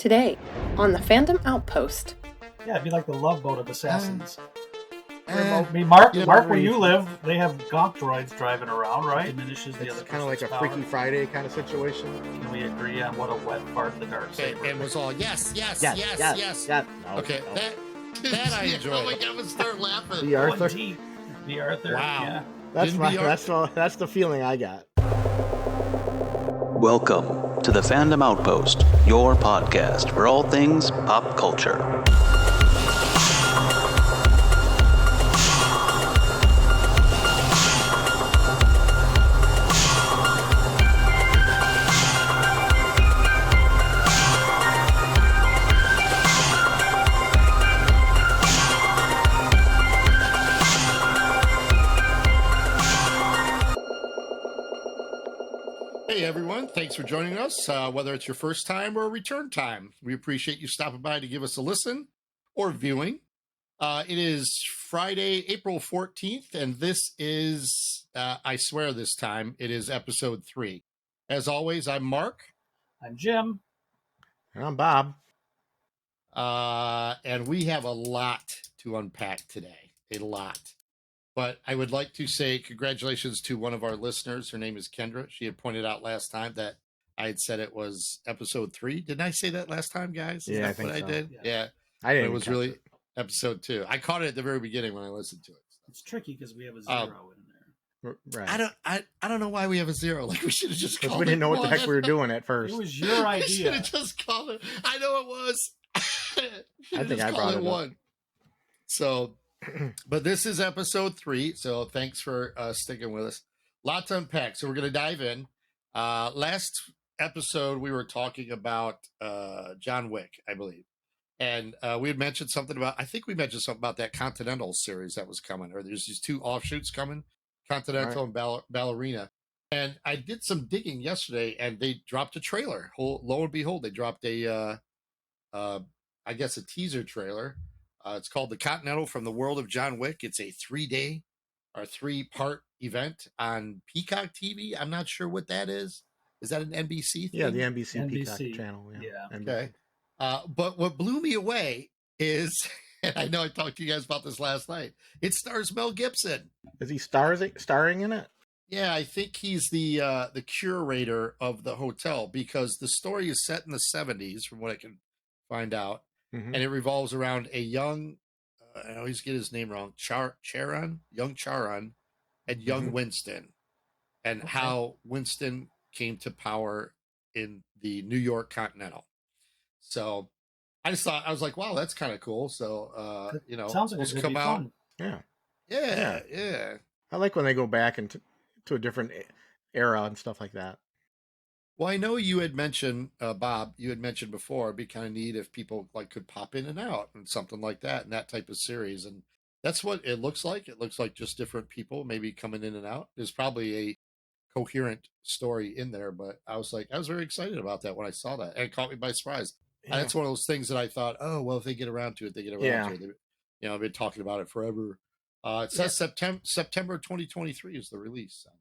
today on the Fandom Outpost. Yeah, it'd be like the Love Boat of Assassins. Mark, where you live, they have gonk droids driving around, right? Diminishes the it's other kind of like a power. Freaky Friday kind of situation. Can we agree on what a wet fart of the dark saber? And was all yes. No, Okay, no. that I enjoyed. Oh my God, I'm gonna start laughing. The Arthur. The Arthur. Wow. Yeah. That's the feeling I got. Welcome to the Fandom Outpost, your podcast for all things pop culture. Hey everyone, thanks for joining us, whether it's your first time or a return time. We appreciate you stopping by to give us a listen or viewing. It is Friday, April 14th, and this is, I swear this time, it is episode 3. As always, I'm Mark. I'm Jim. And I'm Bob. And we have a lot to unpack today, a lot. But I would like to say congratulations to one of our listeners. Her name is Kendra. She had pointed out last time that I had said it was episode 3. Didn't I say that last time, guys? Yeah, I think what so. I did. Yeah, I didn't. it was really episode 2. I caught it at the very beginning when I listened to it. It's tricky because we have a 0 in there. Right. I don't know why we have a 0. Like we should have just called it. We didn't know what the heck we were 1. doing at first. It was your I should idea. have just called it. I know it was. I think I brought it up. 1. So, but this is episode 3. So thanks for sticking with us. Lot to unpack. So we're going to dive in. Last episode, we were talking about John Wick, I believe. And we had mentioned something about, I think we mentioned something about that Continental series that was coming, or there's these 2 offshoots coming, Continental and Ballerina. And I did some digging yesterday and they dropped a trailer. Lo and behold, they dropped a, I guess a teaser trailer. It's called The Continental from the World of John Wick. It's a 3-day or 3-part event on Peacock TV. I'm not sure what that is. Is that an NBC thing? Yeah, the NBC Peacock channel. Yeah. Okay. But what blew me away is, and I know I talked to you guys about this last night, it stars Mel Gibson. Is he starring in it? Yeah, I think he's the curator of the hotel because the story is set in the 70s, from what I can find out. Mm-hmm. And it revolves around a young, I always get his name wrong, young Charon, and young Winston, and how Winston came to power in the New York Continental. So I just thought, I was like, wow, that's kind of cool. So, sounds like it's going to be fun. Yeah. I like when they go back into a different era and stuff like that. Well, I know you had mentioned, Bob, you had mentioned before, it'd be kind of neat if people like could pop in and out and something like that and that type of series. And that's what it looks like. It looks like just different people maybe coming in and out. There's probably a coherent story in there, but I was very excited about that when I saw that. And it caught me by surprise. Yeah. And that's one of those things that I thought, oh, well, if they get around to it, they get around to it. I've been talking about it forever. It says September 2023 is the release on that.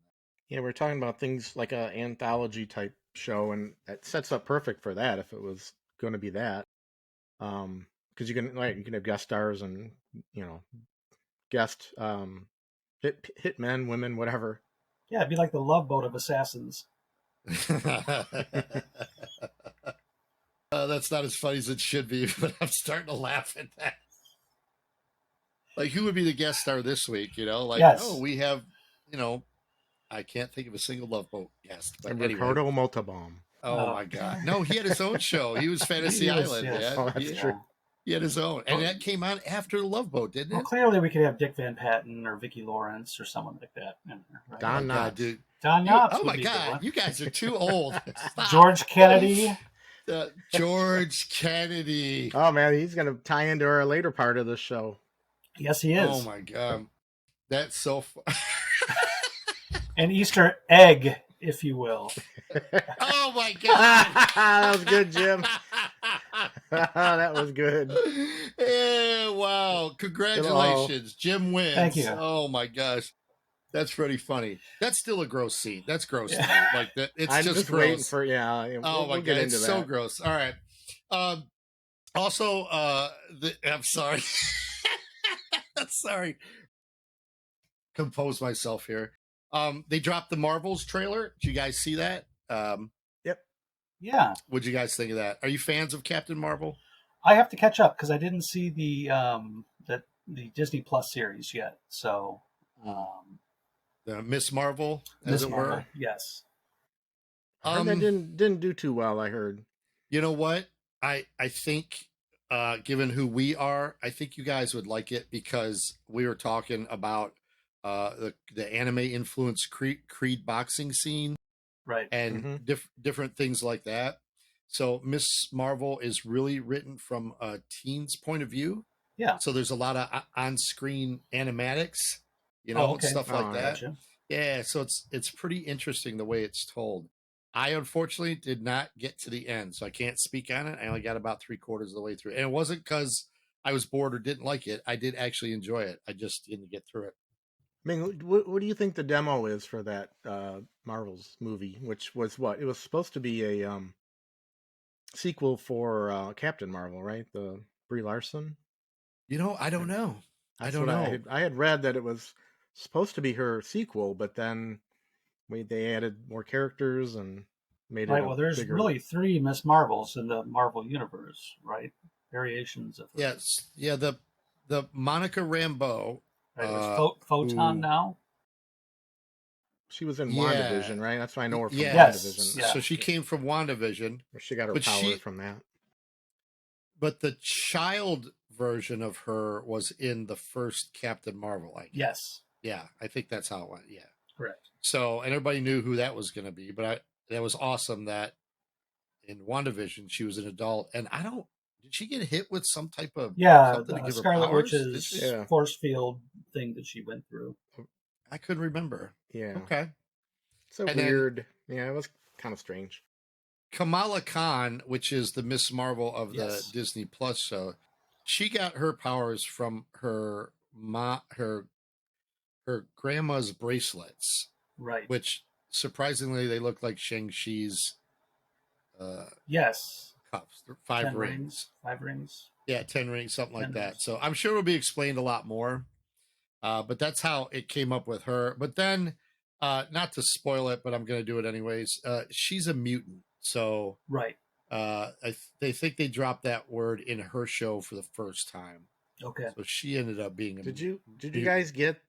Yeah, we're talking about things like an anthology type show, and it sets up perfect for that if it was going to be that. Because you can have guest stars and guest hit men, women, whatever. Yeah, it'd be like the Love Boat of Assassins. That's not as funny as it should be, but I'm starting to laugh at that. Like, who would be the guest star this week? Yes. Oh, we have, I can't think of a single Love Boat guest. But anyway. Ricardo Montalban. Oh my God! No, he had his own show. He was Fantasy Island. Yes. Yeah, Oh, that's true. He had his own, and that came on after the Love Boat, didn't it? Well, clearly we could have Dick Van Patten or Vicki Lawrence or someone like that. Right? Don Knotts. Dude. Don Knotts. Oh my God! You guys are too old. Stop. George Kennedy. George Kennedy. Oh man, he's going to tie into our later part of the show. Yes, he is. Oh my God, that's so fun. An Easter egg, if you will. Oh my God. That was good, Jim. That was good. Yeah, wow. Congratulations. Jim wins. Thank you. Oh my gosh. That's pretty funny. That's still a gross scene. That's gross. To me. Like that. It's I'm just just gross. waiting for Oh my God. It's so gross. All right. Um, also, I'm sorry. Sorry. Compose myself here. They dropped the Marvels trailer. Did you guys see that? Yep. Yeah, What'd you guys think of that? Are you fans of Captain Marvel? I have to catch up because I didn't see the Disney Plus series yet. So, The Miss Marvel, as Miss it Marvel, were. yes, I heard that didn't do too well. I heard. You know what? I think, given who we are, I think you guys would like it because we were talking about the anime influenced Creed boxing scene right, and Mm-hmm. different things like that. So Miss Marvel is really written from a teen's point of view. yeah. So there's a lot of on-screen animatics, Oh, and okay, stuff Oh, like all right. that. gotcha. Yeah, so it's pretty interesting the way it's told. I unfortunately did not get to the end, so I can't speak on it. I only got about 3/4 of the way through, and it wasn't because I was bored or didn't like it. I did actually enjoy it. I just didn't get through it. I mean, what do you think the demo is for that Marvel's movie? Which was what? It was supposed to be a sequel for Captain Marvel, right? The Brie Larson. I don't know. I That's don't what know. I had read that it was supposed to be her sequel, but then they added more characters and made it Right. a Well, there's bigger. really 3 Miss Marvels in the Marvel universe, right? Variations of her. Yes, yeah. The Monica Rambeau, Right. There's Photon who, now. She was in yeah, WandaVision, right? That's why I know her from Yes. WandaVision. Yeah. So she came from WandaVision, Where she got her but power from that. but the child version of her was in the first Captain Marvel. I guess. Yes. Yeah, I think that's how it went. Yeah. Correct. So, and everybody knew who that was going to be, but that was awesome that in WandaVision she was an adult, and I don't. Did she get hit with some type of Yeah. something to give her Scarlet powers? Did Witch's she? Yeah, force field thing that she went through. I couldn't remember. yeah. Okay. It's a And then weird. Yeah, it was kind of strange. Kamala Khan, which is the Miss Marvel of the Yes. Disney Plus show, she got her powers from her grandma's bracelets, Right. which surprisingly they look like Shang-Chi's uh, Yes. cups. They're 5 10 rings. rings. 5 rings. Yeah, 10 rings, something 10 like that. rings. So I'm sure it'll be explained a lot more. But that's how it came up with her. But then, not to spoil it, but I'm going to do it anyways. She's a mutant. So Right. they think they dropped that word in her show for the first time. Okay. So she ended up being a Did you mutant. guys get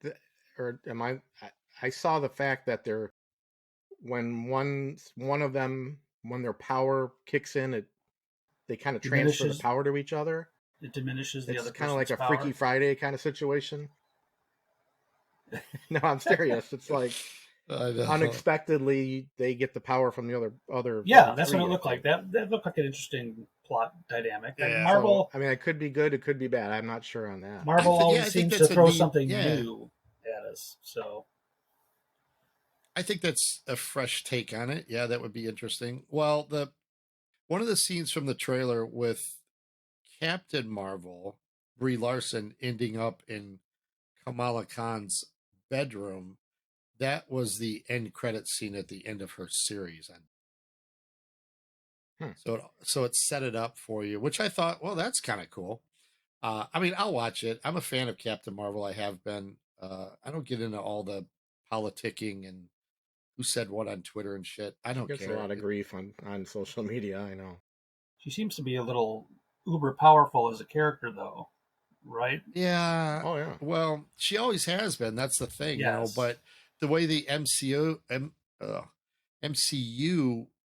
or am I saw the fact that they're when one of them when their power kicks in they kind of transfer the Diminishes. power to each other. It diminishes the It's other kind of like person's a power. Freaky Friday kind of situation. No, I'm serious. It's like I know. unexpectedly they get the power from the other Yeah, that's three, what it I looked like. think. That looked like an interesting plot dynamic. And Yeah. Marvel, So, I mean, it could be good, it could be bad. I'm not sure on that. Marvel I always think seems that's to a throw neat. something Yeah, new at us. So I think that's a fresh take on it. Yeah, that would be interesting. Well, one of the scenes from the trailer with Captain Marvel, Brie Larson ending up in Kamala Khan's bedroom, that was the end credit scene at the end of her series. Hmm. So it set it up for you, which I thought, well, that's kind of cool. I mean, I'll watch it. I'm a fan of Captain Marvel. I have been. I don't get into all the politicking and who said what on Twitter and shit. I She don't gets a care. lot of grief on social media, I know. she seems to be a little uber powerful as a character, though, right? Yeah. Oh yeah. Well, she always has been. That's the thing, Yes. But the way the MCU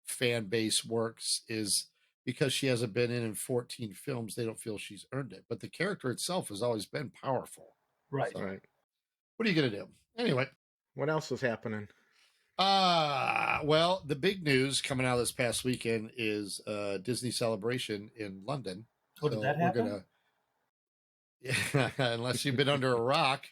fan base works is because she hasn't been in 14 films, they don't feel she's earned it. But the character itself has always been powerful. Right. So, Right. what are you gonna do? Anyway. What else is happening? Well, the big news coming out this past weekend is Disney Celebration in London. Oh, did that happen? We're gonna, unless you've been under a rock,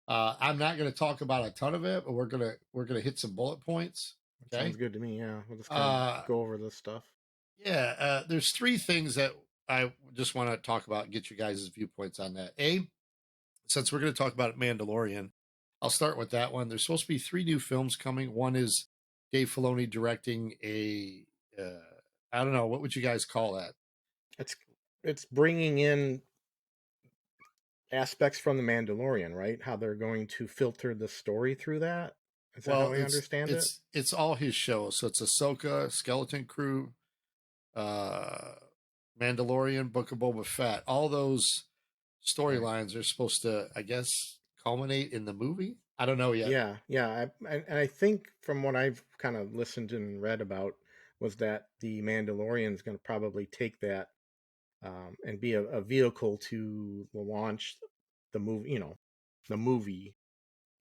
I'm not gonna talk about a ton of it, but we're gonna hit some bullet points. Okay, Sounds good to me. Yeah, we'll just kind of go over this stuff. Yeah, there's 3 things that I just want to talk about and get you guys' viewpoints on that. Since we're going to talk about Mandalorian, I'll start with that one. There's supposed to be 3 new films coming. One is Dave Filoni directing a, I don't know, what would you guys call that? It's bringing in aspects from the Mandalorian, right? How they're going to filter the story through that. Is that how Well, we understand it? it's all his show. So it's Ahsoka, Skeleton Crew, uh, Mandalorian, Book of Boba Fett. All those Right. storylines are supposed to, I guess, culminate in the movie. I don't know yet. Yeah. And I think from what I've kind of listened and read about was that the Mandalorian is going to probably take that and be a vehicle to launch the movie. The movie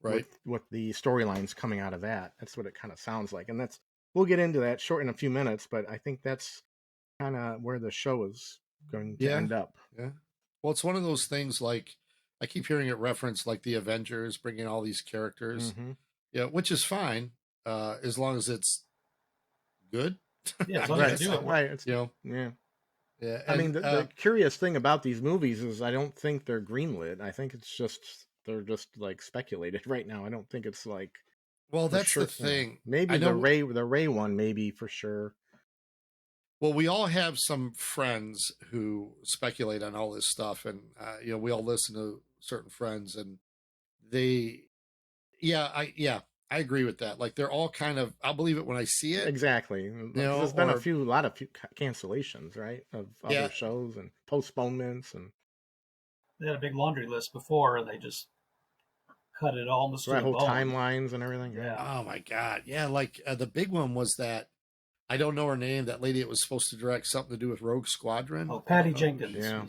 Right. with the storylines coming out of that. That's what it kind of sounds like, and we'll get into that short in a few minutes. But I think that's kind of where the show is going to Yeah. end up. Yeah. Well, it's one of those things like I keep hearing it referenced like the Avengers, bringing all these characters. Mm-hmm. Yeah, which is fine as long as it's good. Yeah, as I long as Right, you guess. do it. right. It's, You know, yeah. yeah. I mean, And the curious thing about these movies is I don't think they're greenlit. I think it's just they're just like speculated right now. I don't think it's like well, for that's sure. the thing. Maybe I know. the Ray one, maybe for sure. Well, we all have some friends who speculate on all this stuff, and we all listen to certain friends, and they, I agree with that. Like they're all kind of, I'll believe it when I see it, Exactly. There's been a lot of cancellations, right, of other shows and postponements, and They had a big laundry list before, and they just cut it almost to right, the whole bone. timelines and everything. Yeah. Oh my god, yeah. Like the big one was that I don't know her name. That lady that was supposed to direct something to do with Rogue Squadron. Oh, Patty Jenkins. Yeah.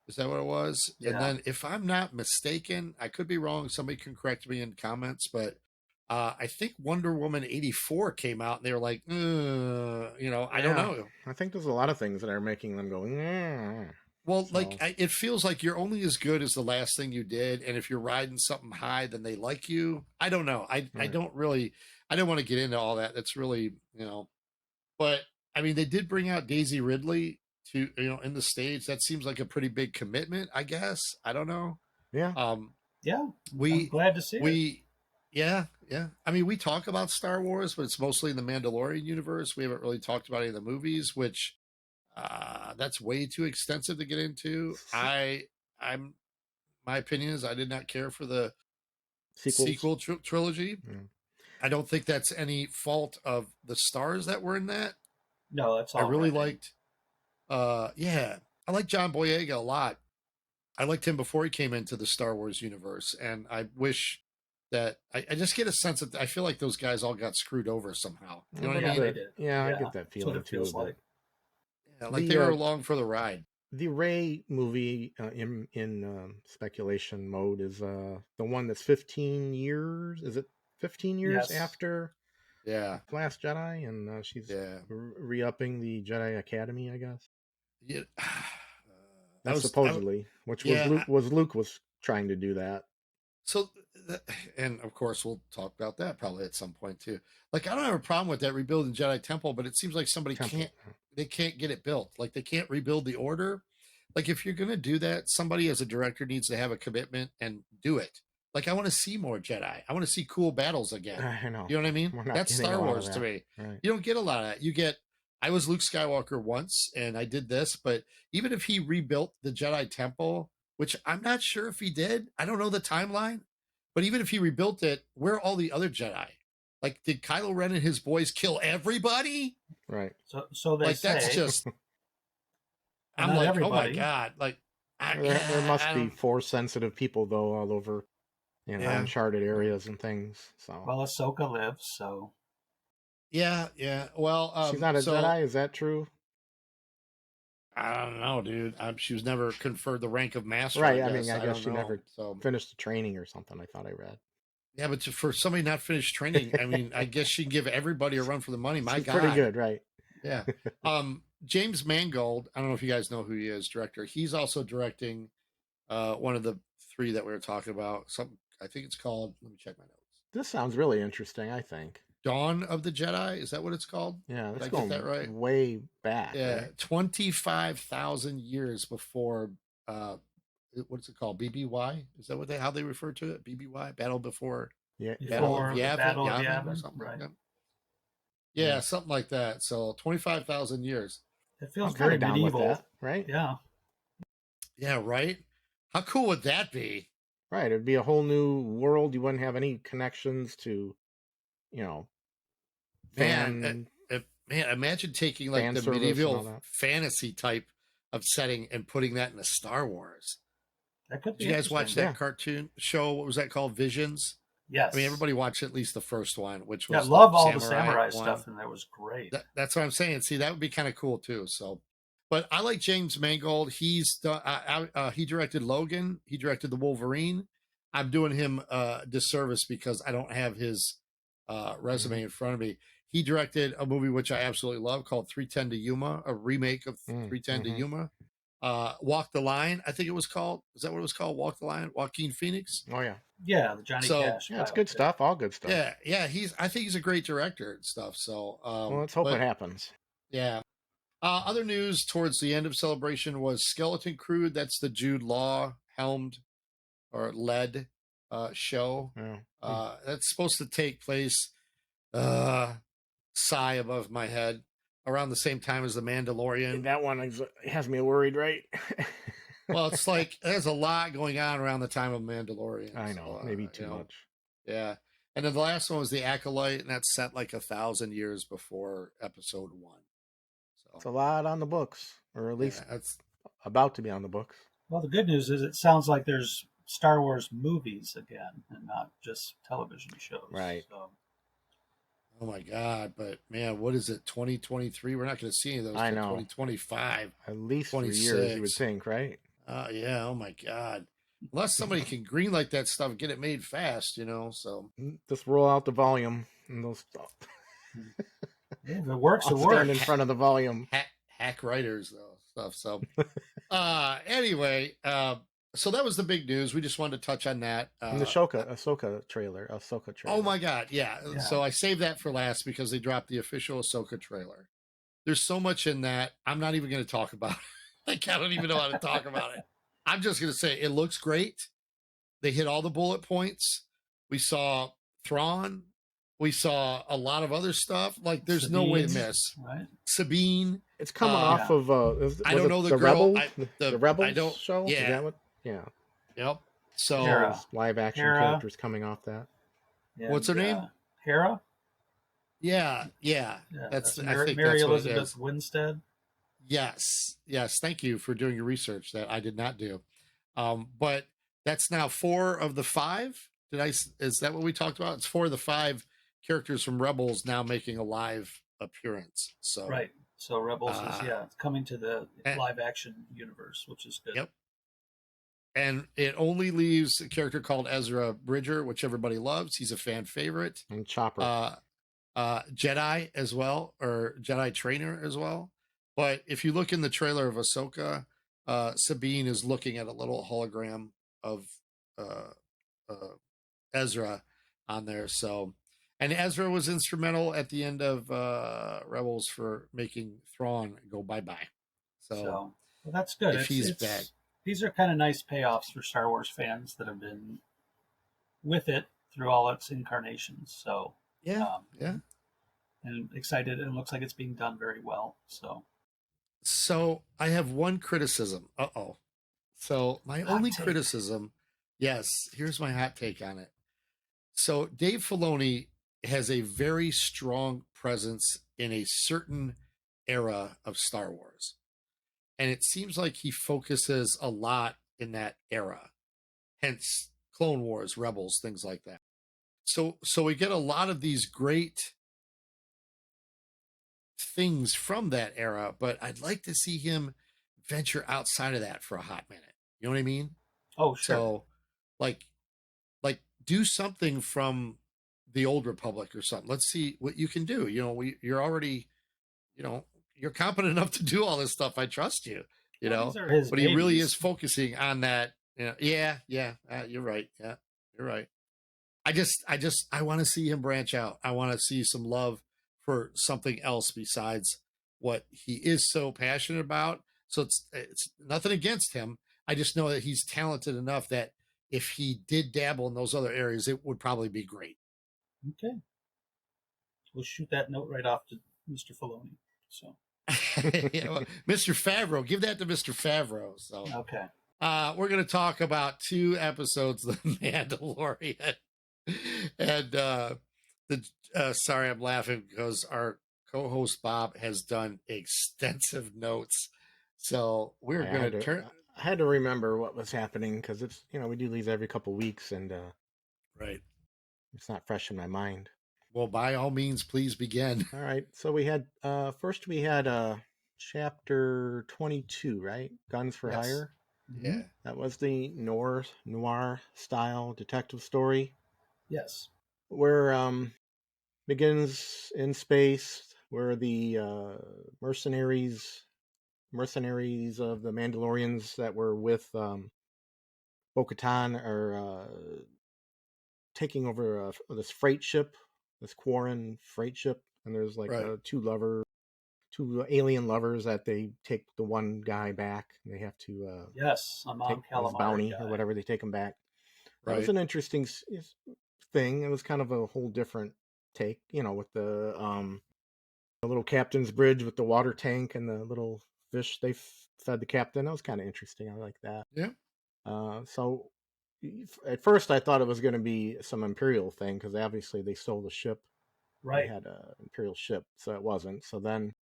Is that what it was? Yeah. And then, if I'm not mistaken, I could be wrong. Somebody can correct me in comments, but I think Wonder Woman 84 came out, and they were like, I don't know. I think there's a lot of things that are making them go. "Mm." Well, So- like it feels like you're only as good as the last thing you did, and if you're riding something high, then they like you. I don't know. I Right. don't really. I don't want to get into all that. That's really But I mean, they did bring out Daisy Ridley to in the States. That seems like a pretty big commitment, I guess. I don't know. Yeah. Yeah. We I'm glad to see it. Yeah. I mean, we talk about Star Wars, but it's mostly in the Mandalorian universe. We haven't really talked about any of the movies, which that's way too extensive to get into. I'm my opinion is I did not care for the sequel trilogy. Yeah. I don't think that's any fault of the stars that were in that. No, that's all. I really liked. I like John Boyega a lot. I liked him before he came into the Star Wars universe, and I wish that I just get a sense that I feel like those guys all got screwed over somehow. You know what I mean? They did. Yeah, I Yeah, get that that's what feeling it too. feels but like. Yeah, like The, they were along for the ride. The Ray movie in speculation mode is the one that's 15 years. Is it 15 years Yes. after Yeah, Last Jedi, and she's re-upping the Jedi Academy, I guess. yeah. That's supposedly, which was Luke was trying to do that. So, and of course, we'll talk about that probably at some point too. Like, I don't have a problem with that rebuilding Jedi Temple, but it seems like somebody can't get it built. Like, they can't rebuild the Order. Like, if you're going to do that, somebody as a director needs to have a commitment and do it. Like, I want to see more Jedi. I want to see cool battles again. I know. You know what I mean? That's Star Wars that. to me. Right. You don't get a lot of that. You get, I was Luke Skywalker once and I did this, but even if he rebuilt the Jedi Temple, which I'm not sure if he did, I don't know the timeline, but even if he rebuilt it, where are all the other Jedi? Like, did Kylo Ren and his boys kill everybody? Right. So they like, say. that's just, I'm not like, everybody. oh my God. Like, there must be Force sensitive people though all over, uncharted areas and things. So Well, Ahsoka lives, so. Yeah. Well, she's not a Jedi. Is that true? I don't know, dude. She was never conferred the rank of master. Right. I guess she never finished the training or something. I thought I read. Yeah, but for somebody not finished training, I mean, I guess she can give everybody a run for the money. My She's God, pretty good, right? Yeah. James Mangold. I don't know if you guys know who he is. Director. He's also directing one of the three that we were talking about. I think it's called. Let me check my notes. This sounds really interesting. I think Dawn of the Jedi. Is that what it's called? Yeah, Did I going get that right? Way back. Yeah, right? 25,000 years before. What's it called? BBY? Is that how they refer to it? BBY, Battle Before. Yeah, Battle of Yavin, Yavin, or something right. like that. Yeah, something like that. So 25,000 years. It feels I'm very kinda down with medieval. that, right? Yeah. Yeah, right. How cool would that be? Right. It'd be a whole new world. You wouldn't have any connections to, you know, Man, fan man, imagine taking like fan the service and all medieval that. fantasy type of setting and putting that in a Star Wars. That could Did be you guys watch interesting. that Yeah. cartoon show? What was that called? Visions? I mean, Yes. everybody watched at least the first one, which Yeah, I was love the all the samurai samurai one. stuff, and that was great. That's what I'm saying. See, that would be kind of cool too. So, but I like James Mangold. He directed Logan. He directed the Wolverine. I'm doing him disservice because I don't have his resume in front of me. He directed a movie which I absolutely love called 310 to Yuma, a remake of 310 to Mm-hmm. Yuma. Walk the Line, I think it was called. Is that what it was called? Walk the Line. Joaquin Phoenix. Oh yeah. Yeah, the Johnny So Cash. Yeah, it's good biopic. stuff. All good stuff. yeah. I think he's a great director and stuff. So, Well, let's hope it happens. yeah. Other news towards the end of Celebration was Skeleton Crew. That's the Jude Law helmed or led show. Yeah. That's supposed to take place, sigh above my head, around the same time as The Mandalorian. That one has me worried, right? Well, it's like there's a lot going on around the time of Mandalorian. I know, So, maybe too much. Yeah. And then the last one was The Acolyte, and that's set like 1,000 years before episode 1. So It's a lot on the books, or at least that's about to be on the books. Well, the good news is it sounds like there's Star Wars movies again, and not just television shows. Right. So, oh my God. But man, what is it? 2023? We're not going to see any of those I until know. 2025. At least 3 years, you would 26. think, right? Yeah. Oh my God. Unless somebody can greenlight that stuff, get it made fast, So Just roll out the volume and those stuff. yeah, if it works, it I'll stand works. in front of the volume. hack writers though stuff. So anyway, so that was the big news. We just wanted to touch on that. And the Ahsoka trailer. Oh my God, yeah. Yeah. So I saved that for last because they dropped the official Ahsoka trailer. There's so much in that. I'm not even going to talk about it. Like, I don't even know how to talk about it. I'm just going to say it looks great. They hit all the bullet points. We saw Thrawn. We saw a lot of other stuff. Like, there's no way to Sabine, miss. right? Sabine. It's coming off Yeah. of I don't know the girl. Rebels. The The Rebels I don't. show. Is Yeah. that what? Yeah. Yep. So Hera. Live action Hera. characters coming off that. And, What's her name? Hera. yeah. Yeah, That's I Mary, think Mary that's what it Elizabeth is. Winstead. Yes. Thank you for doing your research that I did not do. But that's now 4 of the 5. Is that what we talked about? It's 4 of the 5 characters from Rebels now making a live appearance. So Right. So Rebels is it's coming to the and- live action universe, which is good. Yep. And it only leaves a character called Ezra Bridger, which everybody loves. He's a fan favorite. And Chopper. Jedi as well, or Jedi trainer as well. But if you look in the trailer of Ahsoka, Sabine is looking at a little hologram of Ezra on there. So, and Ezra was instrumental at the end of Rebels for making Thrawn go bye-bye. So well, that's good. if he's back. These are kind of nice payoffs for Star Wars fans that have been with it through all its incarnations. So yeah. and excited, and it looks like it's being done very well. So I have one criticism. So my Hot only take. criticism, yes, here's my hot take on it. So Dave Filoni has a very strong presence in a certain era of Star Wars. And it seems like he focuses a lot in that era. Hence Clone Wars, Rebels, things like that. So we get a lot of these great things from that era, but I'd like to see him venture outside of that for a hot minute. You know what I mean? Oh, sure. So like do something from the old Republic or something. Let's see what you can do. You're already, you're competent enough to do all this stuff. I trust you, These are his but he really babies. is focusing on that. You're right. Yeah, you're right. I want to see him branch out. I want to see some love for something else besides what he is so passionate about. So it's nothing against him. I just know that he's talented enough that if he did dabble in those other areas, it would probably be great. Okay. We'll shoot that note right off to Mr. Filoni. So Yeah, well, Mr. Favreau, give that to Mr. Favreau. So, Okay. we're going to talk about 2 episodes of The Mandalorian. And sorry, I'm laughing because our co-host Bob has done extensive notes. So we're I going had to to turn. I had to remember what was happening because it's we do these every couple weeks and Right. it's not fresh in my mind. Well, by all means, please begin. All right, so we had first we had chapter 22, right? Guns for Yes. Hire. Yeah. That was the noir style detective story Yes. where begins in space where the mercenaries of the Mandalorians that were with Bo-Katan are taking over this freight ship, this Quarren freight ship, and there's like Right. two alien lovers that they take the one guy back. They have to Yes. A Mon take his Calamari bounty guy. or whatever. They take him back. That was Right. an interesting thing. It was kind of a whole different take, with the little captain's bridge with the water tank and the little fish they fed the captain. That was kind of interesting. I like that. Yeah. So at first I thought it was going to be some Imperial thing because obviously they stole the ship. They Right. had an Imperial ship, so it wasn't. So then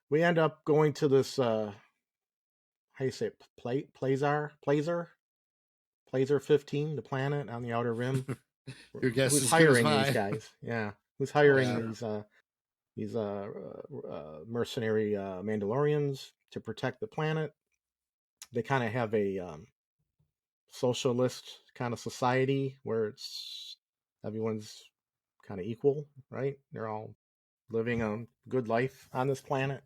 we end up going to this how you say it, Plazer 15, the planet on the outer rim. Your guess Who's is good as hiring these mine. guys? Yeah, who's hiring Yeah. these mercenary Mandalorians to protect the planet? They kind of have a socialist kind of society where it's everyone's kind of equal, right? They're all living a good life on this planet.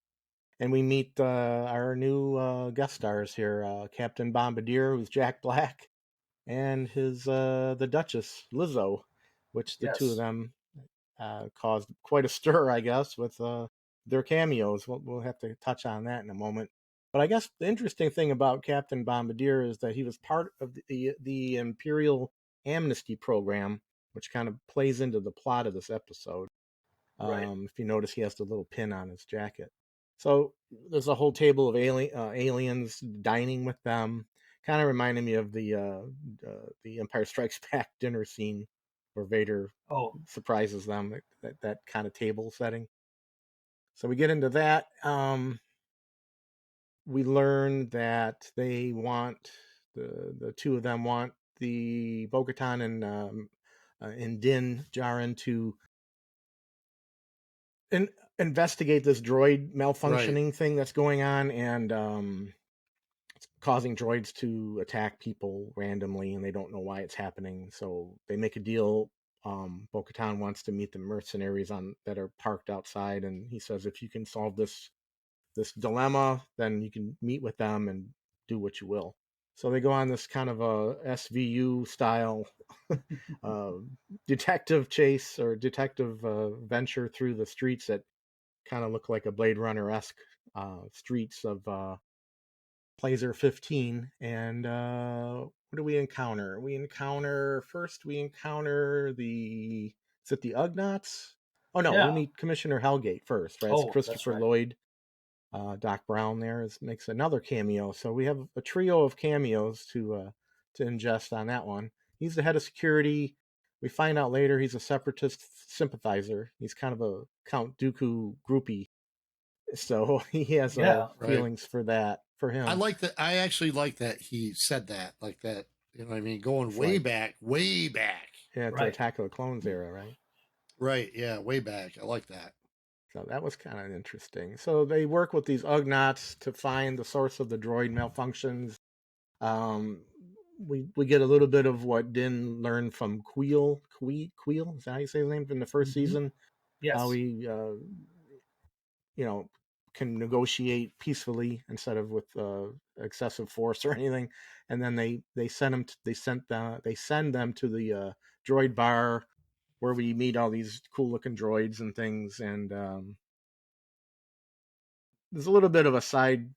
And we meet our new guest stars here, Captain Bombardier, who's Jack Black, and his the Duchess Lizzo, which the two of Yes. them caused quite a stir, I guess, with their cameos. We'll have to touch on that in a moment. But I guess the interesting thing about Captain Bombardier is that he was part of the Imperial Amnesty Program, which kind of plays into the plot of this episode. Right. If you notice, he has the little pin on his jacket. So there's a whole table of aliens dining with them. Kind of reminded me of the Empire Strikes Back dinner scene where Vader Oh, surprises them. That kind of table setting. So we get into that. We learn that they want the two of them want the Bo-Katan and Din Djarin to investigate this droid Right. malfunctioning thing that's going on, and it's causing droids to attack people randomly, and they don't know why it's happening. So they make a deal. Bo-Katan wants to meet the mercenaries that are parked outside, and he says, if you can solve this dilemma, then you can meet with them and do what you will. So they go on this kind of a SVU style uh, detective chase or detective venture through the streets that kind of look like a Blade Runner esque streets of Placer 15. And what do we encounter? We encounter the is it the Ugnaughts? Oh no, we yeah. meet Commissioner Hellgate first, right? It's Oh, that's Christopher right. Lloyd. Doc Brown makes another cameo. So we have a trio of cameos to ingest on that one. He's the head of security. We find out later he's a separatist sympathizer. He's kind of a Count Dooku groupie. So he has Yeah. Right. feelings for that for I him. like that. I actually like that he said that like that. You know what I mean? Going It's way like back, way back. the Right. Attack of the Clones era, right? Right. Yeah. Way back. I like that. So that was kind of interesting. So they work with these Ugnaughts to find the source of the droid malfunctions. Um, we get a little bit of what Din learned from Queel, is that how you say his name from the first Mm-hmm. season? How Yes. he, you know, can negotiate peacefully instead of with excessive force or anything. And then they send them they send them to the droid bar where we meet all these cool looking droids and things. And there's a little bit of a side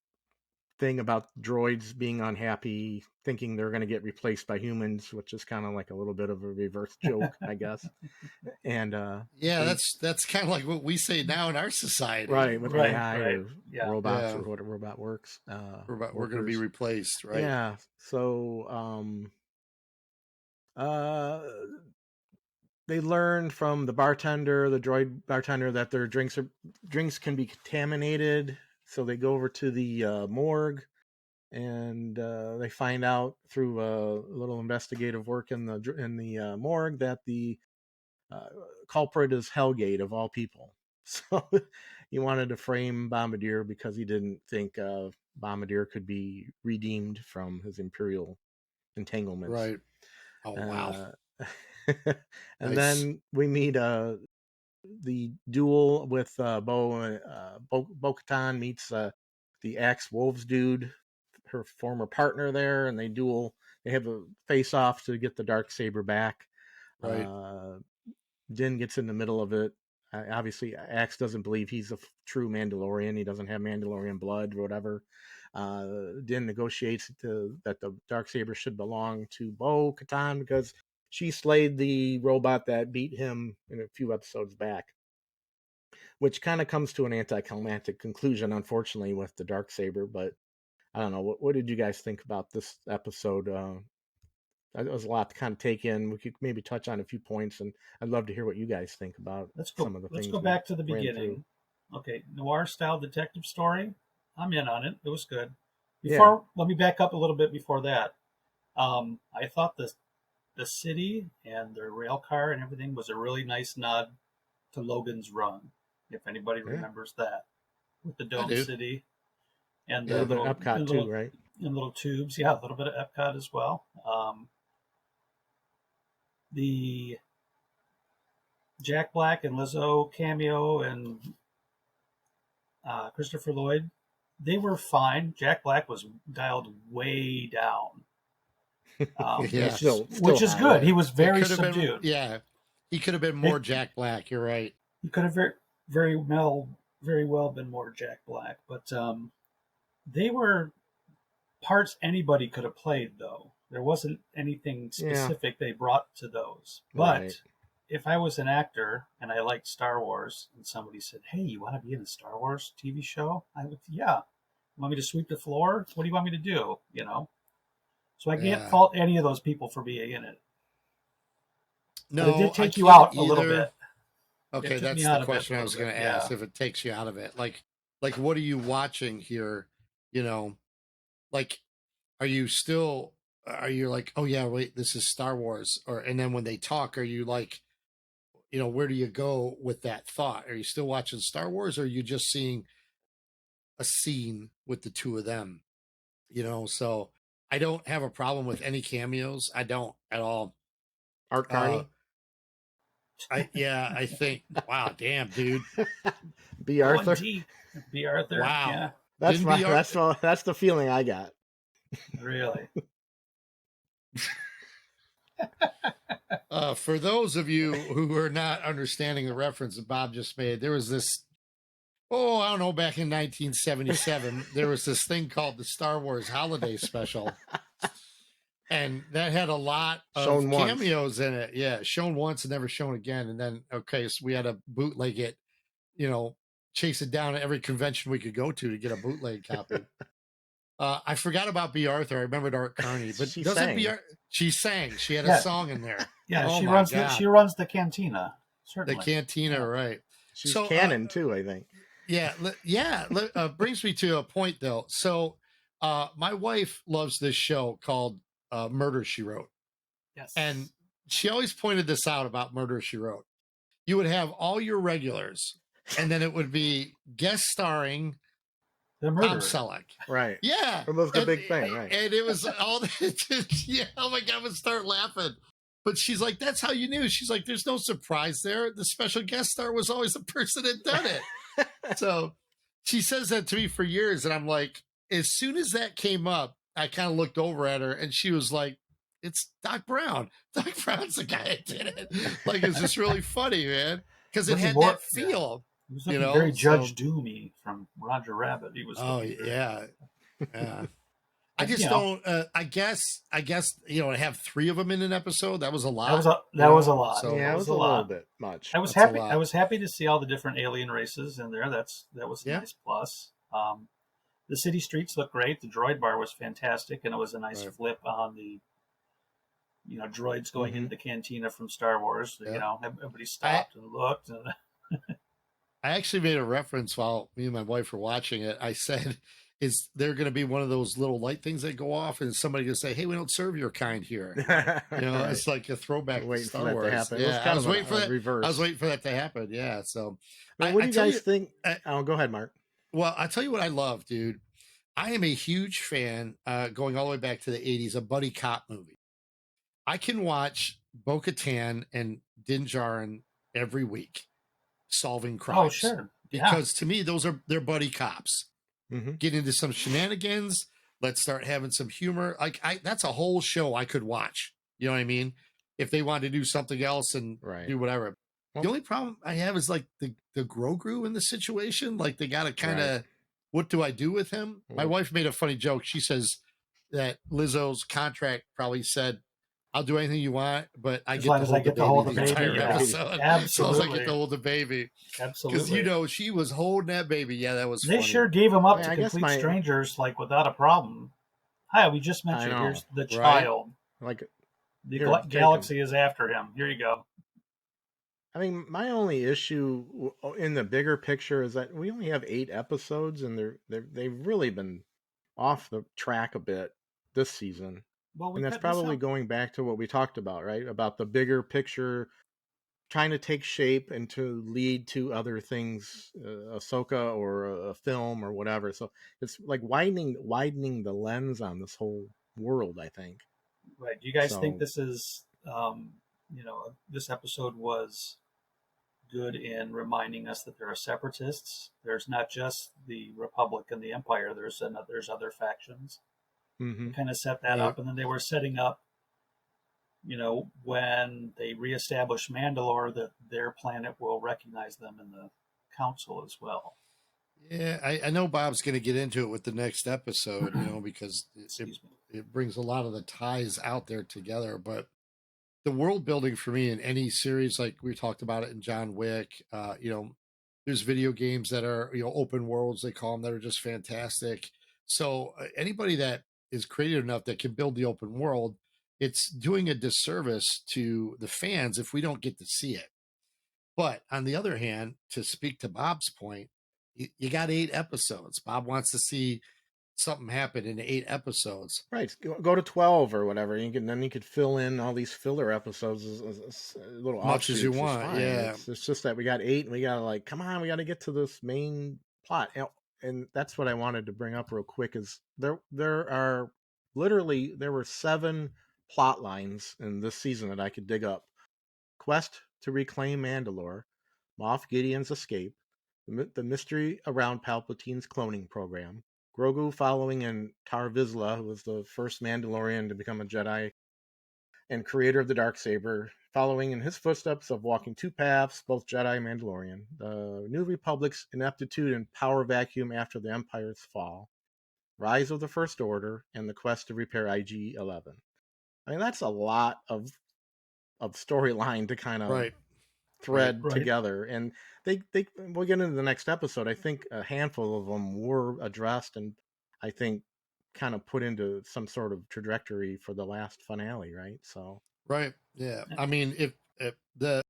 thing about droids being unhappy, thinking they're going to get replaced by humans, which is kind of like a little bit of a reverse joke, I guess. And Yeah, that's kind of like what we say now in our society. right, with Right, AI right. or Yeah. robots Yeah. or what robot works. We're going to be workers. replaced, right? Yeah. So they learned from the bartender, the droid bartender, that their drinks can be contaminated. So they go over to the morgue, and they find out through a little investigative work in the morgue that the uh, culprit is Hellgate of all people. So he wanted to frame Bombardier because he didn't think Bombardier could be redeemed from his Imperial entanglements. Right. Oh, wow. And Nice. then we meet the duel with Bo-Katan meets the Axe Wolves dude, her former partner there, and they duel. They have a face-off to get the Darksaber back. Right. Din gets in the middle of it. Obviously, Axe doesn't believe he's a true Mandalorian. He doesn't have Mandalorian blood or whatever. Din negotiates that the Darksaber should belong to Bo-Katan because she slayed the robot that beat him in a few episodes back, which kind of comes to an anticlimactic conclusion, unfortunately, with the Darksaber. But I don't know. What did you guys think about this episode? It was a lot to kind of take in. We could maybe touch on a few points, and I'd love to hear what you guys think about some of the things. Let's go back to the beginning. Okay, noir style detective story. I'm in on it. It was good. Let me back up a little bit before that. I thought the city and the rail car and everything was a really nice nod to Logan's Run, if anybody remembers that, with the Dome City and the little Epcot too, right? And little tubes. Yeah, a little bit of Epcot as well. The Jack Black and Lizzo cameo and Christopher Lloyd, they were fine. Jack Black was dialed way down, which is good. He was very subdued. He could have been more Jack Black. You're right. He could have very well been more Jack Black, but they were parts anybody could have played, though. There wasn't anything specific they brought to those. But if I was an actor and I liked Star Wars and somebody said, "Hey, you want to be in a Star Wars TV show?" I would, yeah. You want me to sweep the floor? What do you want me to do? You know? So I can't fault any of those people for being in it. No, but it did take you out a little bit. Okay, that's the question I was going to ask. If it takes you out of it, like what are you watching here? You know, like, are you like, oh yeah, wait, this is Star Wars, and then when they talk, are you like, you know, where do you go with that thought? Are you still watching Star Wars, or are you just seeing a scene with the two of them? You know, so I don't have a problem with any cameos. I don't at all. Art Carney. I think. Wow, damn, dude. B. Arthur. B. Arthur. Wow. Yeah. That's the feeling I got. Really. For those of you who are not understanding the reference that Bob just made, there was this, I don't know, back in 1977, there was this thing called the Star Wars Holiday Special. And that had a lot of cameos in it. Yeah, shown once and never shown again. And then, so we had to bootleg it, you know, chase it down at every convention we could go to get a bootleg copy. I forgot about B. Arthur. I remembered Art Carney, but she sang. She had a song in there. Yeah, she runs the cantina. Certainly. The cantina, right? She's canon too, I think. Yeah. Brings me to a point though. So, my wife loves this show called Murder, She Wrote. Yes. And she always pointed this out about Murder, She Wrote. You would have all your regulars, and then it would be guest starring Tom Selleck. Right. Yeah. It was the big thing, right? And it was all oh my God, I would start laughing. But she's like, that's how you knew. She's like, there's no surprise there. The special guest star was always the person that done it. So she says that to me for years. And I'm like, as soon as that came up, I kind of looked over at her and she was like, it's Doc Brown. Doc Brown's the guy that did it. Like, it's just really funny, man. Because it had that feel. He was very Judge Doomy from Roger Rabbit. He was. Yeah. Yeah. I But, just you know, don't. I guess to have 3 of them in an episode, that was a lot. that was a lot. So Yeah, That it was was a a little lot. bit much. I was That's a happy. lot. I was happy to see all the different alien races in there. That was a Yeah. nice plus. The city streets look great. The droid bar was fantastic, and it was a nice Right. flip on the droids going Mhm. into the cantina from Star Wars. Yeah. You know, everybody stopped and looked. And I actually made a reference while me and my wife were watching it. I said, "Is there going to be one of those little light things that go off, and somebody going to say, 'Hey, we don't serve your kind here'?" Right. It's like a throwback to Waiting for Star that to Wars. happen. It was Yeah, I kind was of waiting for that. reverse. I was waiting for that to happen. Yeah. So, But what do I you tell guys think? I- Oh, go ahead, Mark. well, I tell you what I love, dude. I am a huge fan, going all the way back to the '80s, a buddy cop movie. I can watch Bo-Katan and Din Djarin every week solving crimes. oh, sure, yeah, Because to me, they're buddy cops. Mm-hmm. Get into some shenanigans. Let's start having some humor. That's a whole show I could watch. You know what I mean? If they wanted to do something else and Right. do whatever. Well, The only problem I have is like the Grogu in the situation. Like they got to kind of, Right. what do I do with him? My Well- wife made a funny joke. She says that Lizzo's contract probably said, "I'll do anything you want, but I As get long to as hold I get to hold the the entire baby, yeah. episode. Absolutely. So as I get to hold the baby." absolutely. Because she was holding that baby. Yeah, that was They funny. sure gave him up Yeah, to I guess complete strangers, like without a problem. Hi, we just met I you. know, Here's the right? child. Like, The here, take galaxy is after him. Here you go. I mean, my only issue in the bigger picture is that we only have 8 episodes, and they've really been off the track a bit this season. Well, we And that's cut this probably out. going back to what we talked about, right? About the bigger picture trying to take shape and to lead to other things, Ahsoka or a film or whatever. So it's like widening the lens on this whole world, I think. Right. Do you guys think So this is, this episode was good in reminding us that there are separatists? There's not just the Republic and the Empire. There's other factions. mhm. Kind of set that Right. up, and then they were setting up, when they reestablish Mandalore, that their planet will recognize them in the council as well. Yeah, I know Bob's going to get into it with the next episode, because Excuse me. it brings a lot of the ties out there together. But the world building for me in any series, like we talked about it in John Wick, there's video games that are, open worlds, they call them, that are just fantastic. So anybody that is creative enough that can build the open world, it's doing a disservice to the fans if we don't get to see it. But on the other hand, to speak to Bob's point, you got 8 episodes. Bob wants to see something happen in 8 episodes. Right, go to 12 or whatever. Then you could fill in all these filler episodes as little Much as you offshoots. want, Fine. yeah. It's just that we got 8, and we gotta come on, we gotta get to this main plot. And that's what I wanted to bring up real quick. Is there were 7 plot lines in this season that I could dig up: quest to reclaim Mandalore, Moff Gideon's escape, the mystery around Palpatine's cloning program, Grogu following in Tar Vizsla, who was the first Mandalorian to become a Jedi and creator of the Darksaber, following in his footsteps of walking 2 paths, both Jedi and Mandalorian, the New Republic's ineptitude and power vacuum after the Empire's fall, Rise of the First Order, and the quest to repair IG-11. I mean, that's a lot of storyline to kind of Right. thread Right. together, and we'll get into the next episode. I think a handful of them were addressed, and I think kind of put into some sort of trajectory for the last finale, right? So Right. Yeah. I mean, if the